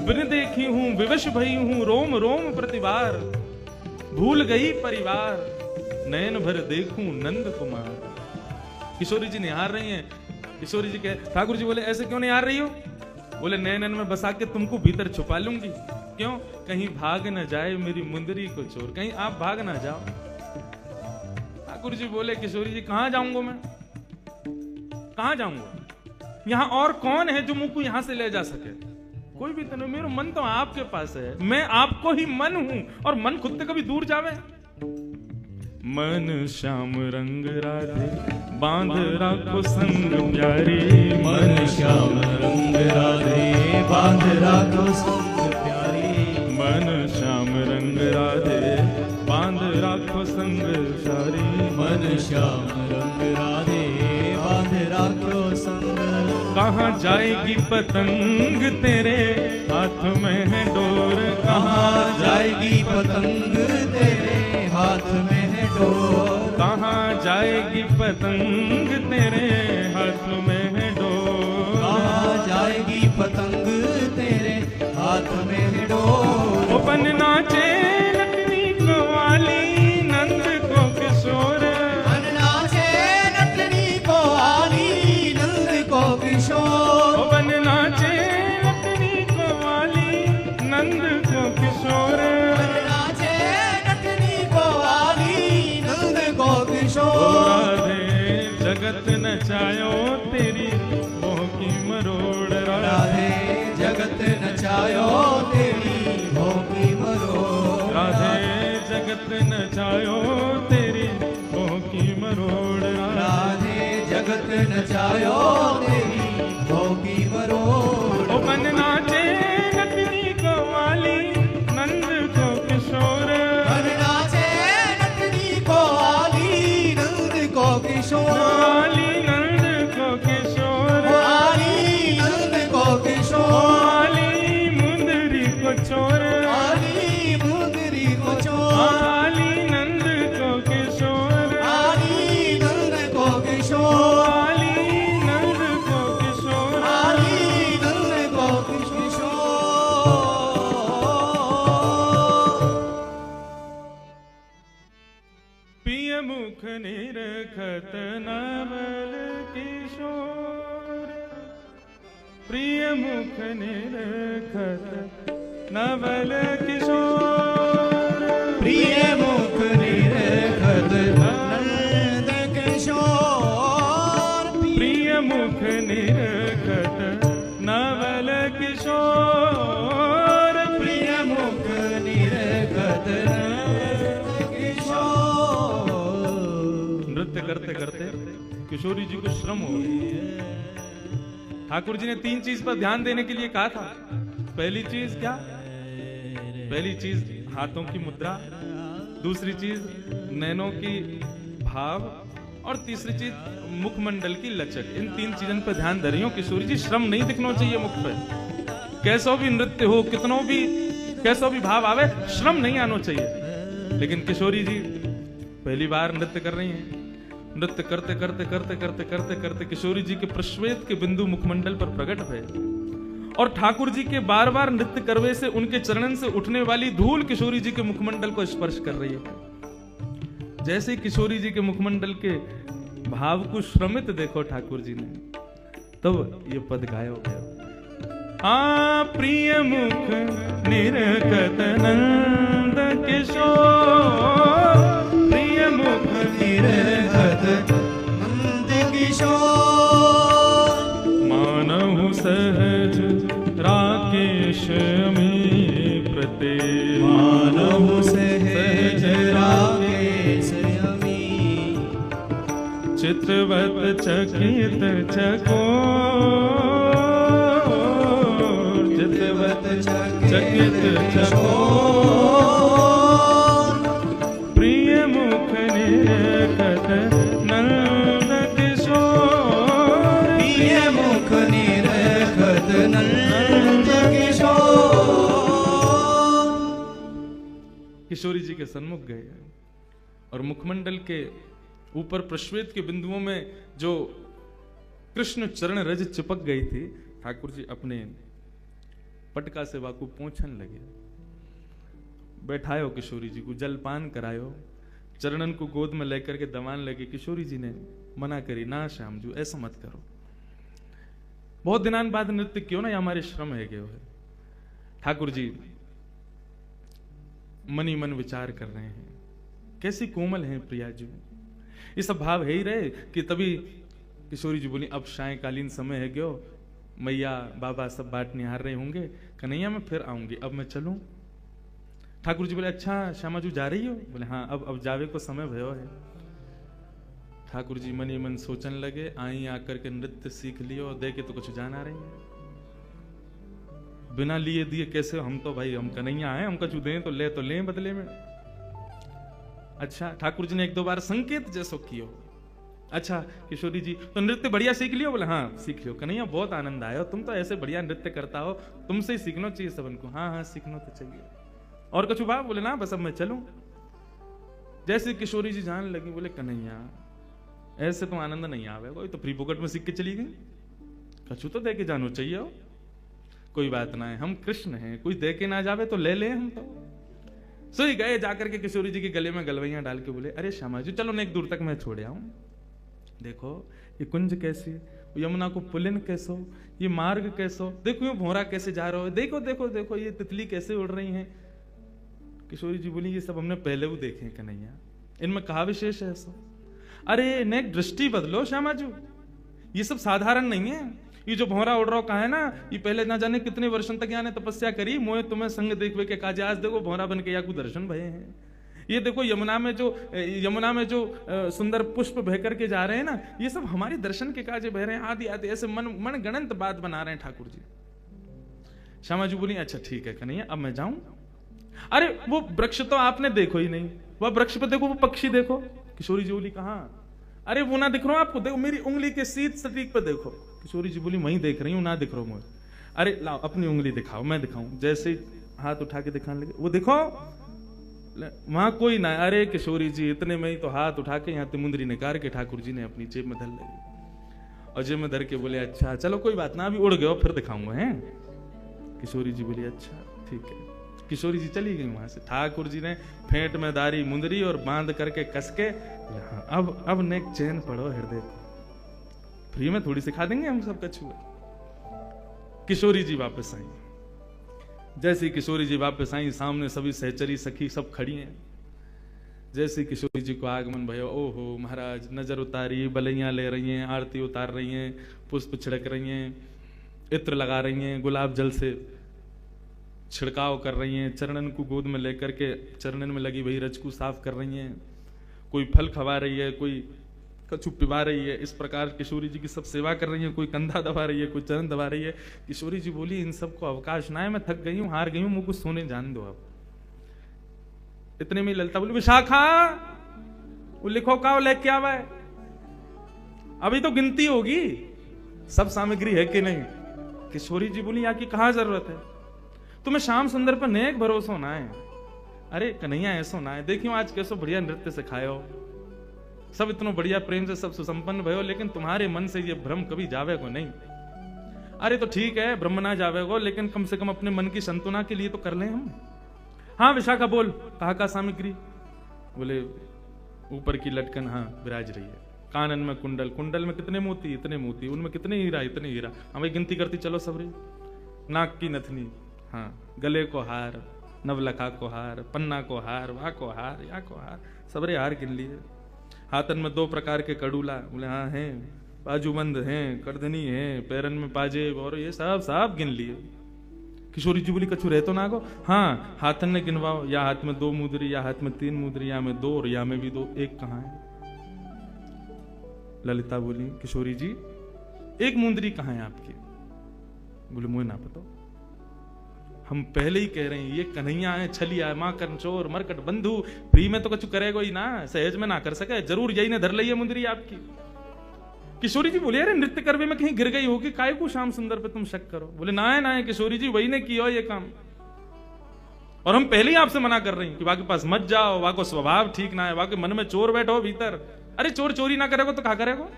बिन देखी हूं विवश भई हूं, रोम रोम प्रतिवार, भूल गई परिवार, नैन भर देखूं नंद कुमार। किशोरी जी निहार रही हैं। किशोरी जी कहे, ठाकुर जी बोले ऐसे क्यों निहार रही हो? बोले नैनन में बसा के तुमको भीतर छुपा लूंगी। क्यों? कहीं भाग न जाए मेरी मुंदरी को चोर, कहीं आप भाग ना जाओ। ठाकुर जी बोले, किशोरी जी कहां जाऊंगा मैं, कहां जाऊंगा? यहां और कौन है जो मुझको यहां से ले जा सके? कोई भी तो नहीं, मेरा मन तो आपके पास है, मैं आपको ही मन हूं, और मन खुद से कभी दूर जावे? मन श्याम रंग राधे बांध राखो संग प्यारी, मन श्याम रंग राधे बांध राखो संग प्यारी, मन श्याम रंग राधे बांध राखो संग सारी, मन श्याम रंग राधे बांध राखो संग। कहाँ जाएगी पतंग तेरे हाथ में है डोर, कहाँ जाएगी पतंग तेरे पतंग तेरे हाथ में है डोर। कहाँ जाएगी पतंग तेरे हाथ में है डोर। ओ बन नाचे नटनी को वाली नंद को किशोर। बन नाचे नटनी को वाली नंद को किशोर। ओ बन नाचे नटनी को वाली नंद को किशोर। बन नाचे नटनी को वाली नंद को किशोर। राधे जगत नचायो तेरी मोह की मरोड़। राधे जगत नचायो तेरी मोह की मरोड़। राधे जगत नचायो तेरी मोह की मरोड़। राधे जगत नचायो तेरी मोह की मरोड़। ओ बन नाचे नटनी को वाली नंद को किशोर। बन नाचे नटनी को वाली नंद को किशोर। वाली नंद को किशोर। वाली नंद को किशोर। वाली मुंदरी को छोर। वाली मुंदरी को छोर। वाली नंद को किशोर। वाली नंद को किशोर। वाली नंद को किशोर। वाली नंद को किशोर। पिय मुख निरखत नवल किशोर। प्रिय मुख निरखत नवल किशोर। प्रिय मुख निरखत नंद किशोर। प्रिय मुख निरखत नवल किशोर। प्रिय मुख निरखत नंद किशोर। नृत्य करते करते किशोरी जी को श्रम हो गई। ठाकुर जी ने 3 चीज पर ध्यान देने के लिए कहा था। पहली चीज क्या? पहली चीज हाथों की मुद्रा, दूसरी चीज नैनों की भाव और तीसरी चीज मुखमंडल की लचक। इन 3 चीजों पर ध्यान दे रही हूं। किशोरी जी श्रम नहीं दिखना चाहिए मुख पे। कैसो भी नृत्य हो, कितनों भी कैसो भी भाव आवे, श्रम नहीं आना चाहिए। लेकिन किशोरी जी पहली बार नृत्य कर रही हैं। नृत्य करते करते करते करते करते करते किशोरी जी के प्रश्वेत के बिंदु मुखमंडल पर प्रकट हुए और ठाकुर जी के बार बार नृत्य करवे से उनके चरणन से उठने वाली धूल किशोरी जी के मुखमंडल को स्पर्श कर रही है। जैसे ही किशोरी जी के मुखमंडल के भाव को श्रमित देखो ठाकुर जी ने, तब ये पद गायो गया। प्रिय मुख निरखत नंद किशोर। प्रिय मुख निरखत नंद किशोर। मानहु सहज राकेश में प्रते। मानहु सहज राकेश में। चितवत चकित चकोर। चितवत चकित चकोर। प्रिय मुख निरखत नंद किशोर। प्रिय मुख निरखत नंद किशोर। किशोरी जी के सन्मुख गए और मुखमंडल के ऊपर प्रश्वेत के बिंदुओं में जो कृष्ण चरण रज चिपक गई थी, ठाकुर जी अपने पटका से वाकू पोंछन लगे। बैठायो किशोरी जी को, जलपान करायो, चरणन को गोद में लेकर के दबान लगे। किशोरी जी ने मना करी, ना श्याम जी ऐसा मत करो। बहुत दिनान बाद नृत्य क्यों ना, हमारे श्रम है गए है। ठाकुर जी मनी मन विचार कर रहे हैं, कैसी कोमल हैं प्रिया जी। ये सब भाव है ही रहे कि तभी किशोरी जी बोली, अब सायकालीन समय है गयो, मैया बाबा सब बाट निहार रहे होंगे, कन्हैया मैं फिर आऊंगी, अब मैं चलूं। ठाकुर जी बोले, अच्छा श्यामा जी जा रही हो? बोले हाँ, अब जावे को समय भयो है। ठाकुर जी मन ही मन सोचन लगे, आई आकर के नृत्य सीख लियो, देखे तो कुछ जान आ रही है, बिना लिए दिए कैसे, हम तो भाई हम कन्हैया आए, हम कछु दें तो ले बदले में। अच्छा, ठाकुर जी ने 1-2 बार संकेत जैसो कियो। अच्छा किशोरी जी तो नृत्य बढ़िया सीख लियो? बोले हाँ सीख लियो। कन्हैया बहुत आनंद आया, तुम तो ऐसे बढ़िया नृत्य करता हो, तुमसे ही सीखना चाहिए सबन को। हाँ हाँ सीखना तो चाहिए। और कछु बात? बोले ना बस अब मैं चलूं। जैसे किशोरी जी जान लगी, बोले कन्हैया ऐसे तो आनंद नहीं आवे, कोई तो फ्री पॉकेट में सीख के चली गई, कछु तो दे के जानो चाहिए हो। कोई बात ना है, हम कृष्ण हैं, कोई दे के ना जावे तो ले ले हम तो। सो ही गए, जाकर के किशोरी जी के गले में गलवैया डाल के बोले, अरे श्यामा जी चलो ना एक दूर तक मैं छोड़ आऊं, देखो ये कुंज कैसी, यमुना को पुलिन कैसो, ये मार्ग कैसो, देखो ये भोरा कैसे जा रहा हो, देखो देखो देखो ये तितली कैसे उड़ रही हैं। किशोरी जी बोली, ये सब हमने पहले भी देखे हैं कन्हैया, इनमें कहा विशेष है ऐसा। अरे नेक दृष्टि बदलो श्यामा जी, ये सब साधारण नहीं है। ये जो भौरा उड़ रहा कहा है ना, ये पहले ना जाने कितने वर्षों तक यहाँ ने तपस्या करी, मोए तुम्हें संग देखवे के काज, आज देखो भौरा बन के या को दर्शन भये हैं। ये देखो यमुना में जो सुंदर पुष्प बह करके जा रहे हैं ना, ये सब हमारे दर्शन के काजे बह रहे हैं, आदि आदि ऐसे मन गणंत बात बना रहे हैं ठाकुर जी। श्यामा जी बोली, अच्छा ठीक है कन्हैया, अब मैं जाऊं। अरे वो वृक्ष तो आपने देखो ही नहीं, वह वृक्ष पे देखो, वो पक्षी देखो। किशोरी जी बोली, कहां? अरे वो ना दिख रहा आपको, देखो मेरी उंगली के सीध सटीक पे देखो। किशोरी जी बोली, वहीं देख रही हूं, ना दिख रहा मुझे। अरे लाओ अपनी उंगली दिखाओ, मैं दिखाऊं। जैसे ही हाथ उठा के दिखाने लगे, वो देखो वहां कोई ना। अरे किशोरी जी इतने में ही तो हाथ उठा के यहाँ मुंदरी निकाल के ठाकुर जी ने अपनी जेब में धर लगी, और जेब में धर के बोले, अच्छा चलो कोई बात ना, अभी उड़ गए फिर दिखाऊंगा हैं। किशोरी जी बोली, अच्छा ठीक है। किशोरी जी चली गई वहां से। ठाकुर जी ने फेंट में दारी मुंदरी और बांध करके कस के, अब नेक चैन पड़ो हृदय को, फ्री में थोड़ी सिखा देंगे हम सब कछुए। किशोरी जी वापस आई। जैसी किशोरी जी वापस आई, सामने सभी सहचरी सखी सब खड़ी हैं। जैसे किशोरी जी को आगमन भयो, ओहो महाराज, नजर उतारी, बलैया ले रही हैं, आरती उतार रही हैं, पुष्प छिड़क रही हैं, इत्र लगा रही हैं, गुलाब जल से छिड़काव कर रही हैं, चरणन को गोद में लेकर के चरणन में लगी वही रज को साफ कर रही हैं, कोई फल खवा रही है, कोई कछु पिवा रही है। इस प्रकार किशोरी जी की सब सेवा कर रही है, कोई कंधा दबा रही है, कोई चरण दबा रही है। किशोरी जी बोली, इन सबको अवकाश ना है, मैं थक गई हूं, हार गई हूं, मुझको सोने जान दो अब। इतने में ललता बोली, विशाखा वो लिखो का लेके आवा है, अभी तो गिनती होगी सब सामग्री है कि नहीं। किशोरी जी बोली, यहाँ की कहां जरूरत है, तुम्हें श्याम सुंदर पर नेक भरोसा होना है। अरे कन्हैया ऐसा होना है, देखियो आज कैसो बढ़िया नृत्य सिखाए हो, सब इतना बढ़िया प्रेम से सब सुसंपन्न भयो, लेकिन तुम्हारे मन से ये भ्रम कभी जावे को नहीं। अरे तो ठीक है ब्रह्म ना जावे को, लेकिन कम से कम अपने मन की संतुना के लिए तो कर लें हम। हाँ विशाखा बोल, कहा का सामग्री? बोले ऊपर की लटकन हाँ विराज रही है, कानन में कुंडल, कुंडल में कितने मोती, इतने मोती, उनमें कितने हीरा, इतने हीरा। हमें गिनती करती चलो सबरी। नाक की नथनी, हाँ गले को हार, नवलखा को हार, पन्ना को हार, वाह को हार, या को हार, सबरे हार गिन लिए। हाथन में 2 प्रकार के कड़ूला, बोले हाँ हैं, बाजूबंद हैं, करधनी हैं, पैरन में पाजेब, और ये सब गिन लिए। किशोरी जी बोली, कछु रहतो ना को? हाँ हाथन ने गिनवाओ, या हाथ में 2 मुद्री, या हाथ में 3 मुद्री, या में 2 और या में भी 2, एक कहाँ है? ललिता बोली, किशोरी जी 1 मुंदरी कहाँ है आपकी? बोले मुझे ना पता, हम पहले ही कह रहे हैं ये कन्हैया है, छलिया है, माँ कंचोर मरकट बंधु, फ्री में तो कुछ करेगा ही ना, सहज में ना कर सके, जरूर यही ने धर ली है मुंदरी आपकी। किशोरी जी बोले, अरे नृत्य करवे में कहीं गिर गई होगी, काय को श्याम सुंदर पे तुम शक करो? बोले ना है किशोरी जी, वही ने किया ये काम, और हम पहले ही आपसे मना कर रहे हैं कि वहां के पास मत जाओ, वहां को स्वभाव ठीक ना है, वहां के मन में चोर बैठो भीतर। अरे चोर चोरी ना करेगा तो क्या करेगा?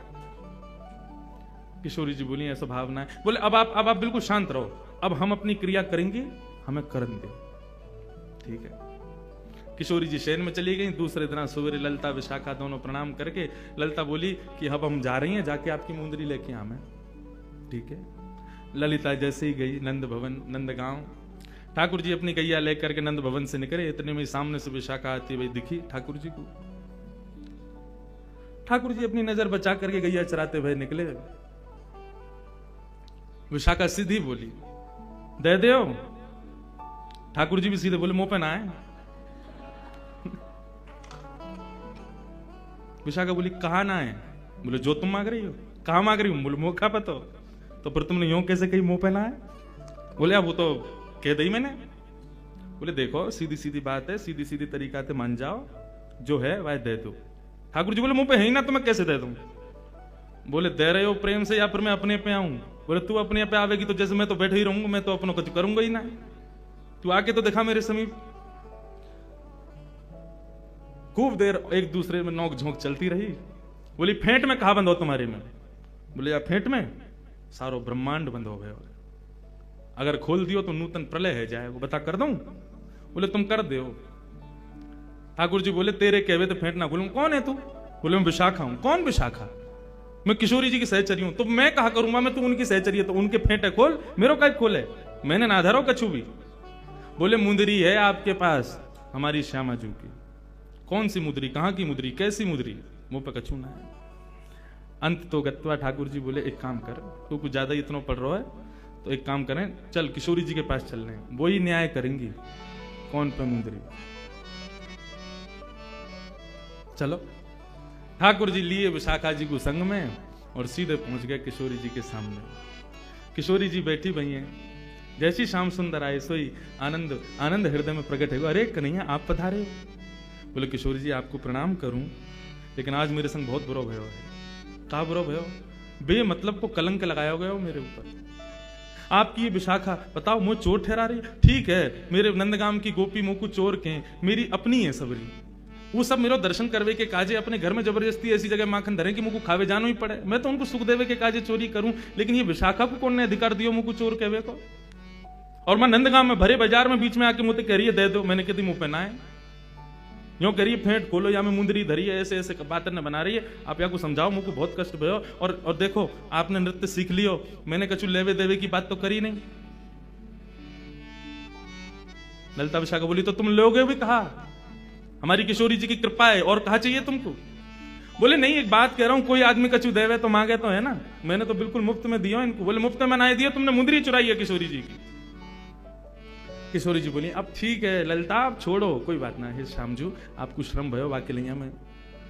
किशोरी जी बोली, ऐसा भावना है। बोले अब आप बिल्कुल शांत रहो, अब हम अपनी क्रिया करेंगे, हमें करन दे, ठीक है। किशोरी जी शयन में चली गई। दूसरे दिन सवेरे ललिता विशाखा दोनों प्रणाम करके ललिता बोली कि अब हम जा रही हैं, जाके आपकी मुंदरी लेके आवे, ठीक है। ललिता जैसे ही गई नंद भवन, नंदगांव, ठाकुर जी अपनी गैया लेकर के नंद भवन से निकले। इतने में सामने से विशाखा आती हुई दिखी ठाकुर जी को। ठाकुर जी अपनी नजर बचा करके गैया चराते हुए निकले। विशाखा सीधी बोली, दे दो। ठाकुर जी भी सीधे बोले, मुंह पे ना आए। विशाखा बोली, कहा ना है? बोले जो तुम मांग रही हो। कहा मांग रही हूं? बोले मौका पता हो। तो फिर तुमने यूं कैसे कही मुंह पे ना है? बोले अब वो तो कह दी मैंने। बोले देखो सीधी सीधी बात है, सीधी सीधी तरीका से मान जाओ, जो है वह दे दो। ठाकुर जी बोले मुंह पे है ही ना, तो मैं कैसे दे दूं? बोले दे रहे हो प्रेम से या फिर मैं अपने पे आऊं? बोले तू अपने पे आवेगी तो जैसे मैं तो बैठे ही रहूंगा, मैं तो अपनों कुछ करूंगा ही ना, तू आके तो देखा मेरे समीप। खूब देर एक दूसरे में नोक झोंक चलती रही। बोली फेंट में कहा बंद हो तुम्हारे में? बोले या फेंट में सारो ब्रह्मांड बंद हो गए, अगर खोल दियो तो नूतन प्रलय है जाएगा, बता कर दूं? बोले तुम कर दो। ठाकुर जी बोले तेरे कहवे तो फेंट ना खोलूं। कौन है तू? बोले मैं विशाखा हूं। कौन विशाखा? मैं किशोरी जी की सहचरी हूं। तो मैं कहा करूंगा मैं तू उनकी सहचरी है तो उनके फेंटे खोल, मेरो का खोले, मैंने ना धरो कछु भी। बोले मुंदरी है आपके पास हमारी श्यामा जू की। कौन सी मुद्री? कहां की मुद्री? कैसी मुद्री? मुंह पे कछु ना है। अंत तो गत्वा ठाकुर जी बोले एक काम कर, तू कुछ ज्यादा इतना पढ़ रहा है तो एक काम करें, चल किशोरी जी के पास चल रहे हैं, वो ही न्याय करेंगी कौन पे मुंदरी। चलो ठाकुर जी लिए विशाखा जी को संग में और सीधे पहुंच गए किशोरी जी के सामने। किशोरी जी बैठी भई हैं, जैसी श्याम सुंदर आए सोई आनंद आनंद हृदय में प्रकट है। अरे कन्हैया आप पधारे हो। बोले किशोरी जी आपको प्रणाम करूं, लेकिन आज मेरे संग बहुत बुरा भयो है। कहा बुरा भयो? बे मतलब को कलंक लगाया गया हो मेरे ऊपर। आपकी ये विशाखा बताओ मुझे चोर ठहरा रही है? ठीक है मेरे नंदगाम की गोपी मोकू चोर के मेरी अपनी है सबरी, वो सब मेरे दर्शन करवे के काजे अपने घर में जबरदस्ती ऐसी जगह माखन धरे कि मुझको खावे जानो ही पड़े। मैं तो उनको सुख देवे के काजे चोरी करूं, लेकिन ये विशाखा को कौन ने अधिकार दियो मुझको चोर कहवे को? और मैं नंदगाम में भरे बाजार में बीच में आके मुझे कह रही है दे दो, मैंने कहती मुंह पे ना है, यूं कह रही है फेंट खोलो या मैं मुंदरी धरी है, ऐसे ऐसे बातें न बना रही है। आप या को समझाओ, मुझको बहुत कष्ट भयो। और देखो आपने नृत्य सीख लियो, मैंने कछु लेवे देवे की बात तो करी नहीं। ललिता विशाखा बोली तो तुम लोगे भी कहा, हमारी किशोरी जी की कृपा है और कहा चाहिए तुमको? बोले नहीं एक बात कह रहा हूं, कोई आदमी कछु देवे तो मांगे तो है ना, मैंने तो बिल्कुल मुफ्त में दिया इनको। बोले मुफ्त में ना दिया, तुमने मुंदरी चुराई है किशोरी जी की। किशोरी जी बोली अब ठीक है ललिता आप छोड़ो, कोई बात ना है श्यामजू, आपको श्रम भयो वाके लिया मैं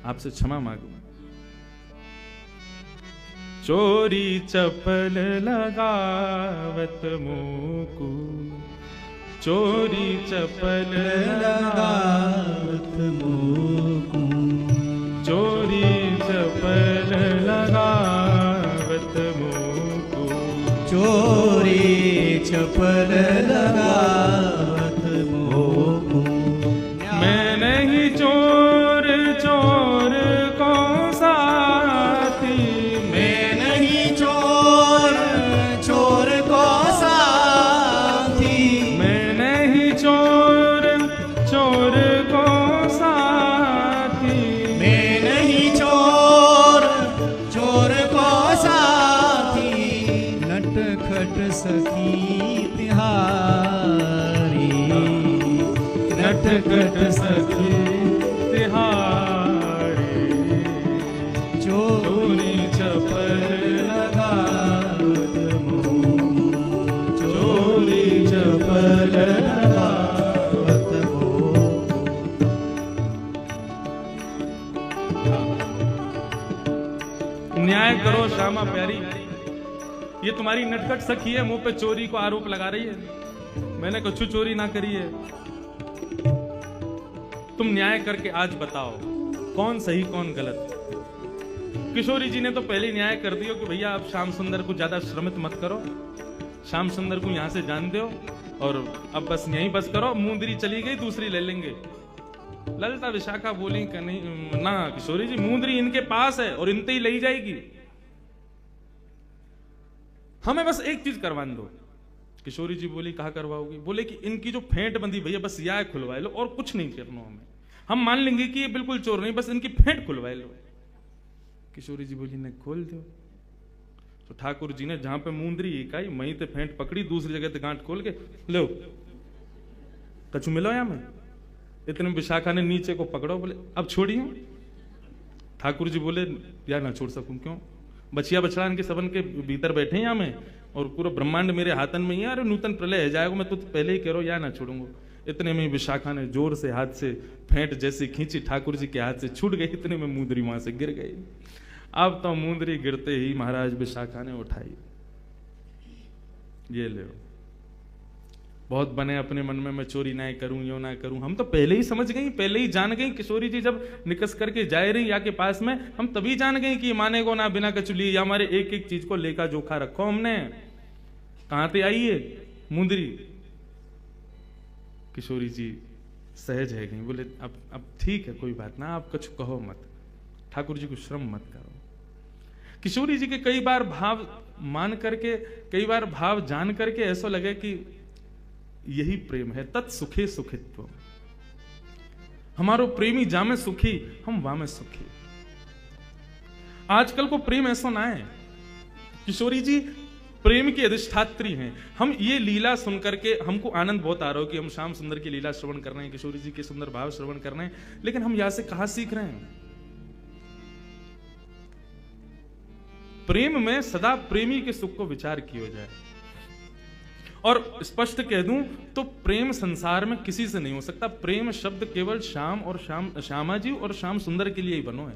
आपसे क्षमा मांगू। चोरी चपल लगावत मोकू, चोरी चपल लगावत मोकू, चोरी चपल लगावत मोकू, चोरी चपल लगावत मोकू। मैं नहीं चोर चोर को साथी, मैं नहीं चोर चोर को साथी, मैं नहीं चोर चोर को साथी, मैं नहीं चोर चोर को साथी। नटखट सखी तिहारी, नटखट सखी तिहारी, चोरी चपल लगावत मोकू, चोरी चपल लगावत मोकू। न्याय करो श्यामा प्यारी, ये तुम्हारी नटखट सखी है, मुंह पे चोरी को आरोप लगा रही है, मैंने कुछ चोरी ना करी है। तुम न्याय करके आज बताओ कौन सही कौन गलत। किशोरी जी ने तो पहले न्याय कर दियो कि भैया आप श्याम सुंदर को ज्यादा श्रमित मत करो, श्याम सुंदर को यहां से जान दो और अब बस यहीं बस करो, मुंदरी चली गई दूसरी ले लेंगे। ललिता विशाखा बोली कि नहीं ना किशोरी जी, मुंदरी इनके पास है और इनते ही ले जाएगी, हमें बस एक चीज करवान दो। किशोरी जी बोली कहा करवाओगी? बोले कि इनकी जो फेंट बंदी भैया बस यह खुलवा लो और कुछ नहीं करना हमें, हम मान लेंगे कि ये बिल्कुल चोर नहीं, बस इनकी फेंट खुलवा लो। किशोरी जी बोली ने खोल दो। तो ठाकुर जी ने जहां पे मुंदरी इकाई वहीं ते फेंट पकड़ी, दूसरी जगह ते गांठ खोल के लो कछु मिलो या में। इतने विशाखा ने नीचे को पकड़ो, बोले अब छोड़ियो। ठाकुर जी बोले यार ना छोड़ सकूं, क्यों? बचिया बछड़ा इनके सबन के भीतर बैठे यहाँ में और पूरा ब्रह्मांड मेरे हाथन में ही है, अरे नूतन प्रलय है जाएगा, मैं तो पहले ही कह रहा हूं या ना छोड़ूंगा। इतने में विशाखा ने जोर से हाथ से फेंट जैसी खींची, ठाकुर जी के हाथ से छूट गई, इतने में मुंदरी वहां से गिर गई। अब तो मुंदरी गिरते ही महाराज विशाखा ने उठाई, ये ले बहुत बने अपने मन में मैं चोरी ना करूं यो ना करूं, हम तो पहले ही समझ गई, पहले ही जान गई। किशोरी जी जब निकस करके जाए रही या के पास में, हम तभी जान गई कि मानेगो ना बिना कचुली, या हमारे एक एक चीज को लेखा जोखा रखो हमने। कहां पे आई है मुंदरी? किशोरी जी सहज है गई, बोले अब ठीक है कोई बात ना, आप कुछ कहो मत। ठाकुर जी को श्रम मत करो। किशोरी जी के कई बार भाव मान करके, कई बार भाव जान करके ऐसा लगे कि यही प्रेम है। तत्सुखे सुखित्व, हमारो प्रेमी जामे सुखी, हम वामे सुखी। आजकल को प्रेम ऐसा ना है। किशोरी जी प्रेम की अधिष्ठात्री हैं। हम ये लीला सुन करके हमको आनंद बहुत आ रहा हो कि हम श्याम सुंदर की लीला श्रवण कर रहे हैं, किशोरी जी के सुंदर भाव श्रवण कर रहे हैं, लेकिन हम यहां से कहां सीख रहे हैं? प्रेम में सदा प्रेमी के सुख को विचार किया जाए। और स्पष्ट कह दूं तो प्रेम संसार में किसी से नहीं हो सकता। प्रेम शब्द केवल श्याम और श्यामा जी और श्याम सुंदर के लिए ही बनो है।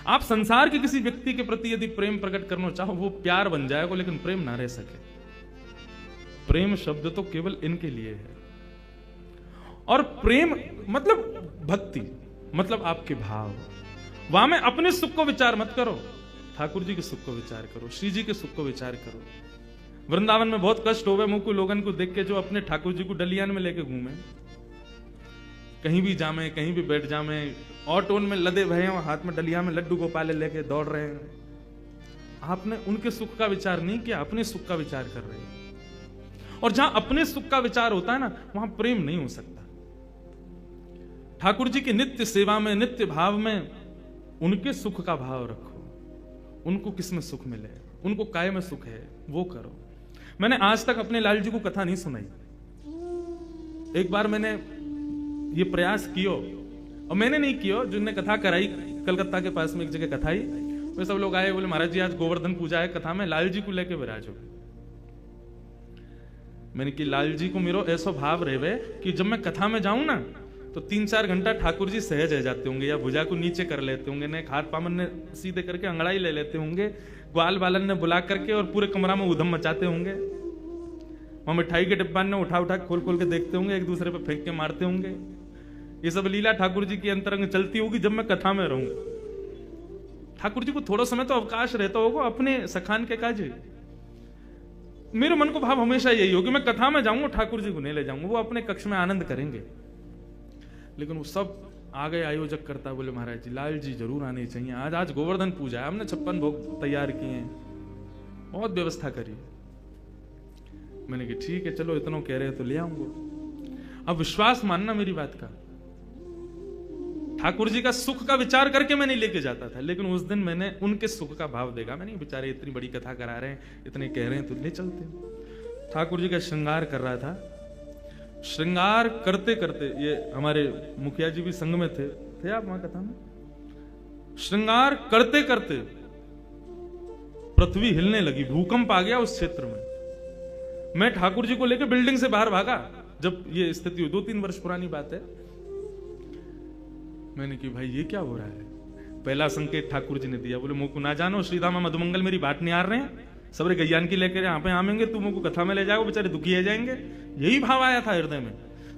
आप संसार के किसी व्यक्ति के प्रति यदि प्रेम प्रकट करना चाहो, वो प्यार बन जाएगा, लेकिन प्रेम ना रह सके। प्रेम शब्द तो केवल इनके लिए है। और प्रेम मतलब भक्ति, मतलब आपके भाव। वहां में अपने सुख को विचार मत करो, ठाकुर जी के सुख को विचार करो, श्री जी के सुख को विचार करो। वृंदावन में बहुत कष्ट हो गए मुझको लोगन को देख के जो अपने ठाकुर जी को डलियान में लेके घूमे, कहीं भी जामे, कहीं भी बैठ जामे, ऑटोन में लदे भये हैं, हाथ में डलिया में लड्डू गोपाले लेके दौड़ रहे हैं। आपने उनके सुख का विचार नहीं किया, अपने सुख का विचार कर रहे हैं। और जहां अपने सुख का विचार होता है ना, वहां प्रेम नहीं हो सकता। ठाकुर जी की नित्य सेवा में, नित्य भाव में उनके सुख का भाव रखो। उनको किस में सुख मिले, उनको काय में सुख है, वो करो। मैंने आज तक अपने लाल जी को कथा नहीं सुनाई। एक बार मैंने ये प्रयास कियो, और मैंने नहीं कियो, जिनने कथा कराई कलकत्ता के पास में एक जगह कथा ही, वे सब लोग आए, बोले महाराज जी आज गोवर्धन पूजा है, कथा में लाल जी को लेके विराजो। मैंने कि लाल जी को मेरो ऐसा भाव रहे कि जब मैं कथा में जाऊं ना तो 3-4 घंटा ठाकुर जी सहज रह जाते होंगे, या भुजा को नीचे कर लेते होंगे, ने हाथ पामन ने सीधे करके अंगड़ाई ले लेते होंगे, ग्वाल बालन ने बुला करके और पूरे कमरा में उधम मचाते होंगे। वहां मिठाई के डिब्बा ने उठा उठा खोल खोल के देखते होंगे, एक दूसरे पे फेंक के मारते होंगे। ये सब लीला ठाकुर जी की अंतरंग चलती होगी जब मैं कथा में रहूंगा। ठाकुर जी को थोड़ा समय तो अवकाश रहता होगा अपने सखान के काजे। मेरे मन को भाव हमेशा यही हो कि मैं कथा में जाऊंगा, ठाकुर जी को नहीं ले जाऊंगा, वो अपने कक्ष में आनंद करेंगे। लेकिन वो सब आ गए आयोजक करता, बोले महाराज जी लाल जी जरूर आने चाहिए, आज गोवर्धन पूजा है, हमने 56 भोग तैयार किए हैं, बहुत व्यवस्था करी। मैंने कहा ठीक है चलो, इतना कह रहे हैं तो ले आऊंगा। अब विश्वास मानना मेरी बात का, ठाकुर जी का सुख का विचार करके मैं नहीं लेके जाता था, लेकिन उस दिन मैंने उनके सुख का भाव देखा। मैं नहीं, बेचारे इतनी बड़ी कथा करा रहे हैं, इतने कह रहे हैं तो ले चलते हैं। ठाकुर जी का श्रृंगार कर रहा था। श्रृंगार करते करते, ये हमारे मुखिया जी भी संग में थे आप वहां कथा में? श्रृंगार करते करते पृथ्वी हिलने लगी, भूकंप आ गया उस क्षेत्र में। मैं ठाकुर जी को लेकर बिल्डिंग से बाहर भागा जब ये स्थिति हुई, 2-3 वर्ष पुरानी बात है। मैंने कि भाई ये क्या हो रहा है? पहला संकेत ठाकुर जी ने दिया, बोले मुझको ना जानो, श्रीदामा मधुमंगल मेरी बात नहीं आ रहे हैं, सबरे गैयान की लेकर यहाँ पे आवेंगे, तुम को कथा में ले जाओ, बेचारे दुखी हो जाएंगे। यही भाव आया था हृदय में।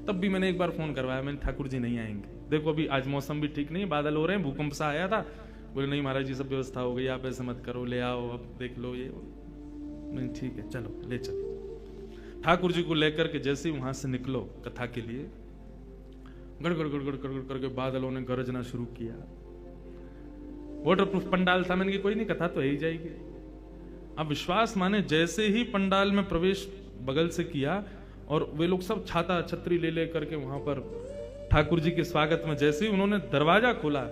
तब भी मैंने एक बार फोन करवाया, मैंने ठाकुर जी नहीं आएंगे, देखो अभी आज मौसम भी ठीक नहीं है, बादल हो रहे हैं, भूकंप सा आया था। बोले नहीं महाराज जी सब व्यवस्था हो गई, आप ऐसे मत करो, ले आओ, अब देख लो ये। मैंने ठीक है चलो ले चलो। ठाकुर जी को लेकर के जैसे ही वहां से निकलो कथा के लिए, गड़गड़ गड़गड़ गड़गड़ करके बादलों ने गरजना शुरू किया। वाटरप्रूफ पंडाल था, मैंने कि कोई नहीं, कथा तो ही जाएगी। अब विश्वास माने, जैसे ही पंडाल में प्रवेश बगल से किया और वे लोग सब छाता छतरी ले करके वहां पर ठाकुर जी के स्वागत में जैसे ही उन्होंने दरवाजा खोला,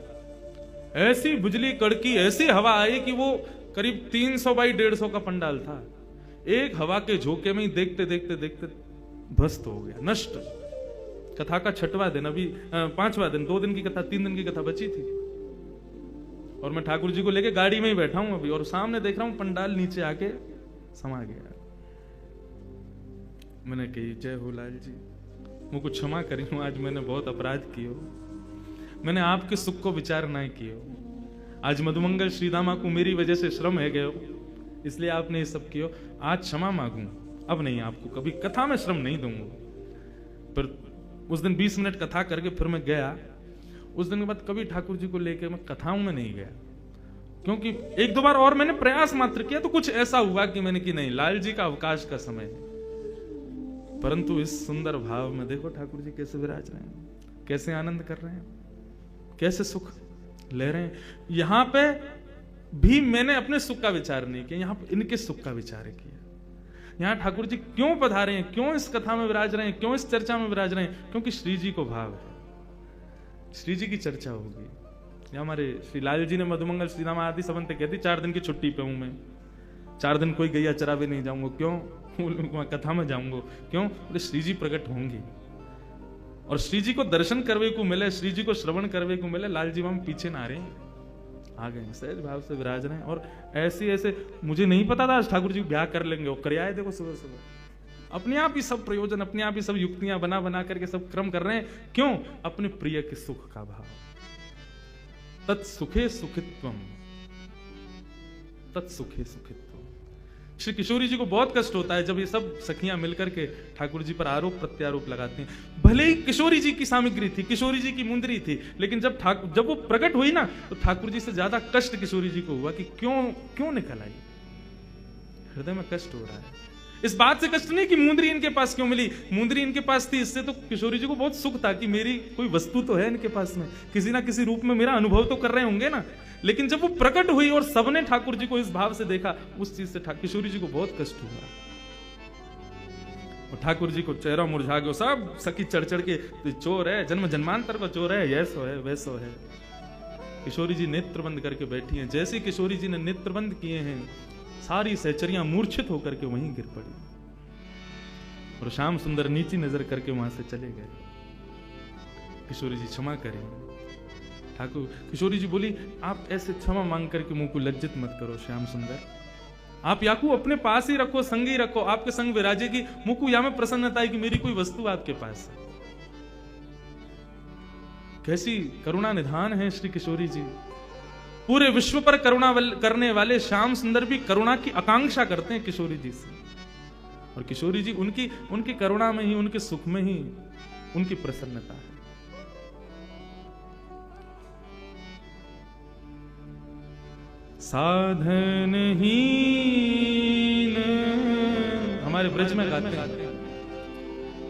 ऐसी बिजली कड़की, ऐसी हवा आई कि वो करीब 300 बाई 150 का पंडाल था। एक हवा के झोंके में ही देखते देखते देखते ध्वस्त हो गया, नष्ट। कथा का 6वां दिन, अभी 5वां दिन, 2 दिन की कथा, 3 दिन की कथा बची थी। और मैं ठाकुर जी को लेके गाड़ी में ही बैठा हूं अभी, और सामने देख रहा हूं पंडाल नीचे आके समा गया। मैंने कही जय हो लाल जी, मुझको क्षमा करियो, आज मैंने बहुत अपराध कियो, मैंने आपके सुख को विचार नहीं कियो। आज मधुमंगल श्रीदामा को मेरी वजह से श्रम है गयो, इसलिए आपने ये सब कियो। आज क्षमा मांगू, अब नहीं आपको कभी कथा में श्रम नहीं दूंगा। पर उस दिन 20 मिनट कथा करके फिर मैं गया। उस दिन के बाद कभी ठाकुर जी को लेकर मैं कथाओं में नहीं गया, क्योंकि 1-2 बार और मैंने प्रयास मात्र किया तो कुछ ऐसा हुआ कि मैंने कि नहीं, लाल जी का अवकाश का समय है। परंतु इस सुंदर भाव में देखो ठाकुर जी कैसे विराज रहे हैं, कैसे आनंद कर रहे हैं, कैसे सुख ले रहे हैं। यहां पे भी मैंने अपने सुख का विचार नहीं किया, यहां पे इनके सुख का विचार किया। यहां ठाकुर जी क्यों पधारे हैं, क्यों इस कथा में विराज रहे हैं, क्यों इस चर्चा में विराज रहे हैं? क्योंकि श्री जी को भाव है, श्री जी की चर्चा होगी। या हमारे श्री लाल जी ने मधुमंगल श्री राम आदि संबंध कहती 4 दिन की छुट्टी पे हूं मैं, 4 दिन कोई गैया चरा भी नहीं जाऊंगा। क्यों? कथा में जाऊंगा। क्यों? बोले श्री जी प्रकट होंगे और श्री जी को दर्शन करवे को मिले, श्री जी को श्रवण करवे को मिले। लाल जी हम पीछे ना रहे, आ गए सहज भाव से विराज रहे हैं। और ऐसे ऐसे मुझे नहीं पता था आज ठाकुर जी ब्याह कर लेंगे, और कर आए। देखो सुबह सुबह अपने आप ही सब प्रयोजन, अपने आप ही सब युक्तियां बना बना करके सब क्रम कर रहे हैं। क्यों? अपने प्रिय के सुख का भाव। तत्सुखे सुखित्वम, तत्सुखे सुखित्वम। श्री किशोरी जी को बहुत कष्ट होता है जब ये सब सखियां मिलकर के ठाकुर जी पर आरोप प्रत्यारोप लगाती हैं। भले ही किशोरी जी की सामग्री थी, किशोरी जी की मुंदरी थी, लेकिन जब वो प्रकट हुई ना, तो ठाकुर जी से ज्यादा कष्ट किशोरी जी को हुआ कि क्यों निकल आई। हृदय में कष्ट हो रहा है। इस बात से कष्ट नहीं कि मुंदरी इनके पास क्यों मिली, मुंदरी इनके पास थी, इससे तो किशोरी जी को बहुत सुख था कि मेरी कोई वस्तु तो है इनके पास में, किसी ना किसी रूप में मेरा अनुभव तो कर रहे होंगे ना। लेकिन जब वो प्रकट हुई और सबने ठाकुर जी को इस भाव से देखा, उस चीज से किशोरी जी को बहुत कष्ट हुआ। और ठाकुर जी को चेहरा मुरझा गया। सब सखी चढ़ चढ़ के तो चोर है, जन्म जन्मांतर का चोर है, ऐसो है वैसो है। किशोरी जी नेत्र बंद करके बैठी हैं। जैसे किशोरी जी ने नेत्र बंद किए हैं, सारी सहचरियां मूर्छित होकर के वहीं गिर पड़ी। और श्याम सुंदर नीची नजर करके वहां से चले गए। किशोरी जी क्षमा करें। ठाकुर किशोरी जी बोली, आप ऐसे क्षमा मांग करके मुंह को लज्जित मत करो श्याम सुंदर, आप याकू अपने पास ही रखो, संग ही रखो, आपके संग विराजेगी। मुकु या में प्रसन्नता है कि मेरी कोई वस्तु आपके पास है। कैसी करुणा निधान है श्री किशोरी जी। पूरे विश्व पर करुणा करने वाले श्याम सुंदर भी करुणा की आकांक्षा करते हैं किशोरी जी से। और किशोरी जी उनकी करुणा में ही, उनके सुख में ही उनकी प्रसन्नता है। साधन हीन, हमारे ब्रज में गाते हैं,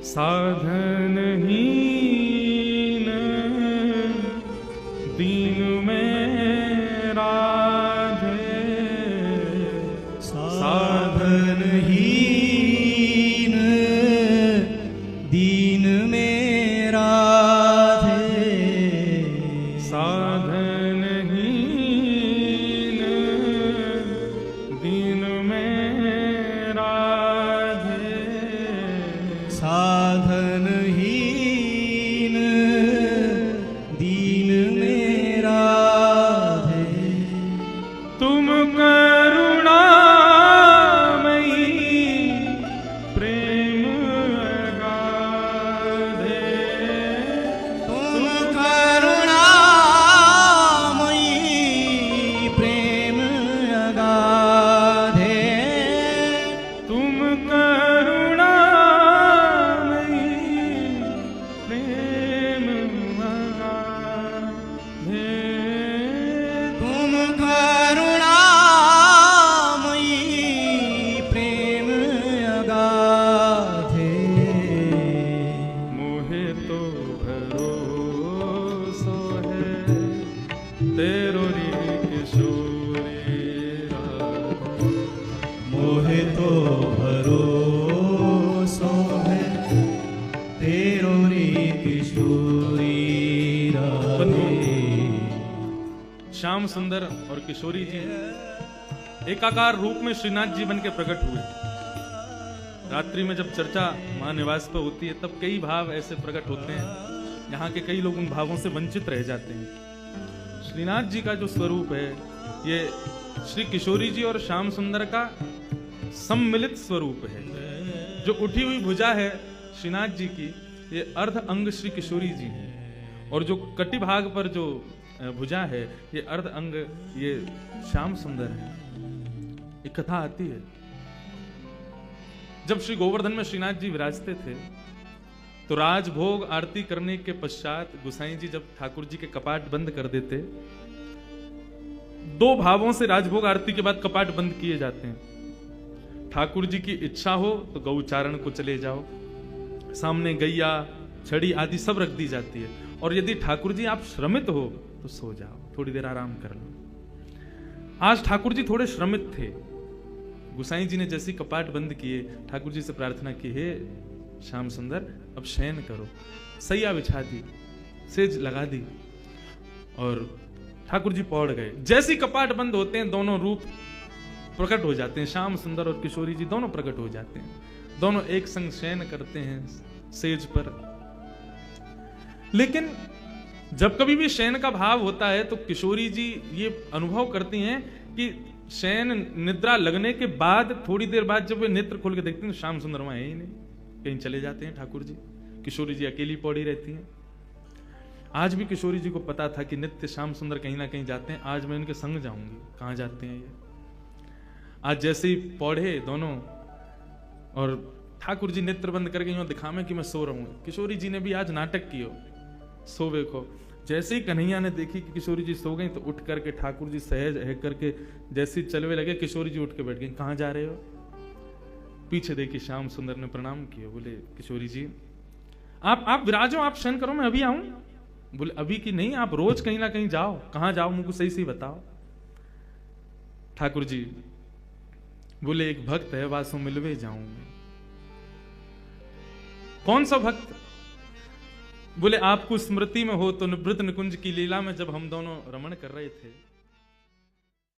साधन हीन दीन में राधे, साधन हीन दीन में राधे, साधन हीन दीन में राधे, साधन हीन दीन में राधे। तुम करुणामयी प्रेम अगाधे, तुम करुणामयी प्रेम अगाधे, तुम करुणामयी प्रेम अगाधे, तुम करुणामयी प्रेम अगाधे। मोहे तो भरोसो है तेरो रे किशोरी राधे, मोहे तो भरोसो है तेरो रे किशोरी राधे। श्याम सुंदर और किशोरी जी एकाकार रूप में श्रीनाथ जी बन के प्रकट हुए। रात्रि में जब चर्चा महानिवास पर होती है, तब कई भाव ऐसे प्रकट होते हैं, यहाँ के कई लोग उन भावों से वंचित रह जाते हैं। श्रीनाथ जी का जो स्वरूप है, ये श्री किशोरी जी और श्याम सुंदर का सम्मिलित स्वरूप है। जो उठी हुई भुजा है श्रीनाथ जी की, ये अर्ध अंग श्री किशोरी जी है, और जो कटी भाग पर जो भुजा है, ये अर्ध अंग ये श्याम सुंदर है। एक कथा आती है, जब श्री गोवर्धन में श्रीनाथ जी विराजते थे, तो राजभोग आरती करने के पश्चात गुसाई जी जब ठाकुर जी के कपाट बंद कर देते, 2 भावों से राजभोग आरती के बाद कपाट बंद किए जाते हैं। ठाकुर जी की इच्छा हो तो गौचारण को चले जाओ, सामने गैया छड़ी आदि सब रख दी जाती है, और यदि ठाकुर जी आप श्रमित हो तो तो सो जाओ, थोड़ी देर आराम कर लो। आज ठाकुर जी थोड़े श्रमित थे। गुसाई जी ने जैसे कपाट बंद किए, ठाकुर जी से प्रार्थना की, हे श्याम सुंदर अब शयन करो। सैया बिछा दी, सेज लगा दी और ठाकुर जी पौड़ गए। जैसे ही कपाट बंद होते हैं दोनों रूप प्रकट हो जाते हैं, श्याम सुंदर और किशोरी जी दोनों प्रकट हो जाते हैं। दोनों एक संग शयन करते हैं सेज पर। लेकिन जब कभी भी शयन का भाव होता है तो किशोरी जी ये अनुभव करती हैं कि शयन निद्रा लगने के बाद थोड़ी देर बाद जब वे नेत्र खोल के देखते हैं तो श्याम सुंदर वहां है ही नहीं, कहीं चले जाते हैं ठाकुर जी। किशोरी जी अकेली पौड़ी रहती हैं। आज भी किशोरी जी को पता था कि नित्य श्याम सुंदर कहीं ना कहीं जाते हैं, आज मैं इनके संग जाऊंगी, कहां जाते हैं ये। आज जैसे ही पौढ़े दोनों और ठाकुर जी नेत्र बंद करके यूं दिखावे कि मैं सो रहा हूं। किशोरी जी ने भी आज नाटक किया सोवे को। जैसे ही कन्हैया ने देखी कि किशोरी जी सो गई तो उठ करके ठाकुर जी सहज है करके जैसे ही चलवे लगे, किशोरी जी उठ के बैठ गई। कहां जा रहे हो? पीछे देखी श्याम सुंदर ने प्रणाम किया। बोले किशोरी जी आप विराजो, आप शयन करो, मैं अभी आऊं। बोले अभी की नहीं, आप रोज कहीं ना कहीं जाओ। कहां जाओ मुझको सही सही बताओ। ठाकुर जी बोले एक भक्त है, वासो मिलवे जाऊं। कौन सा भक्त? बोले आपको स्मृति में हो तो निवृत्त निकुंज की लीला में जब हम दोनों रमण कर रहे थे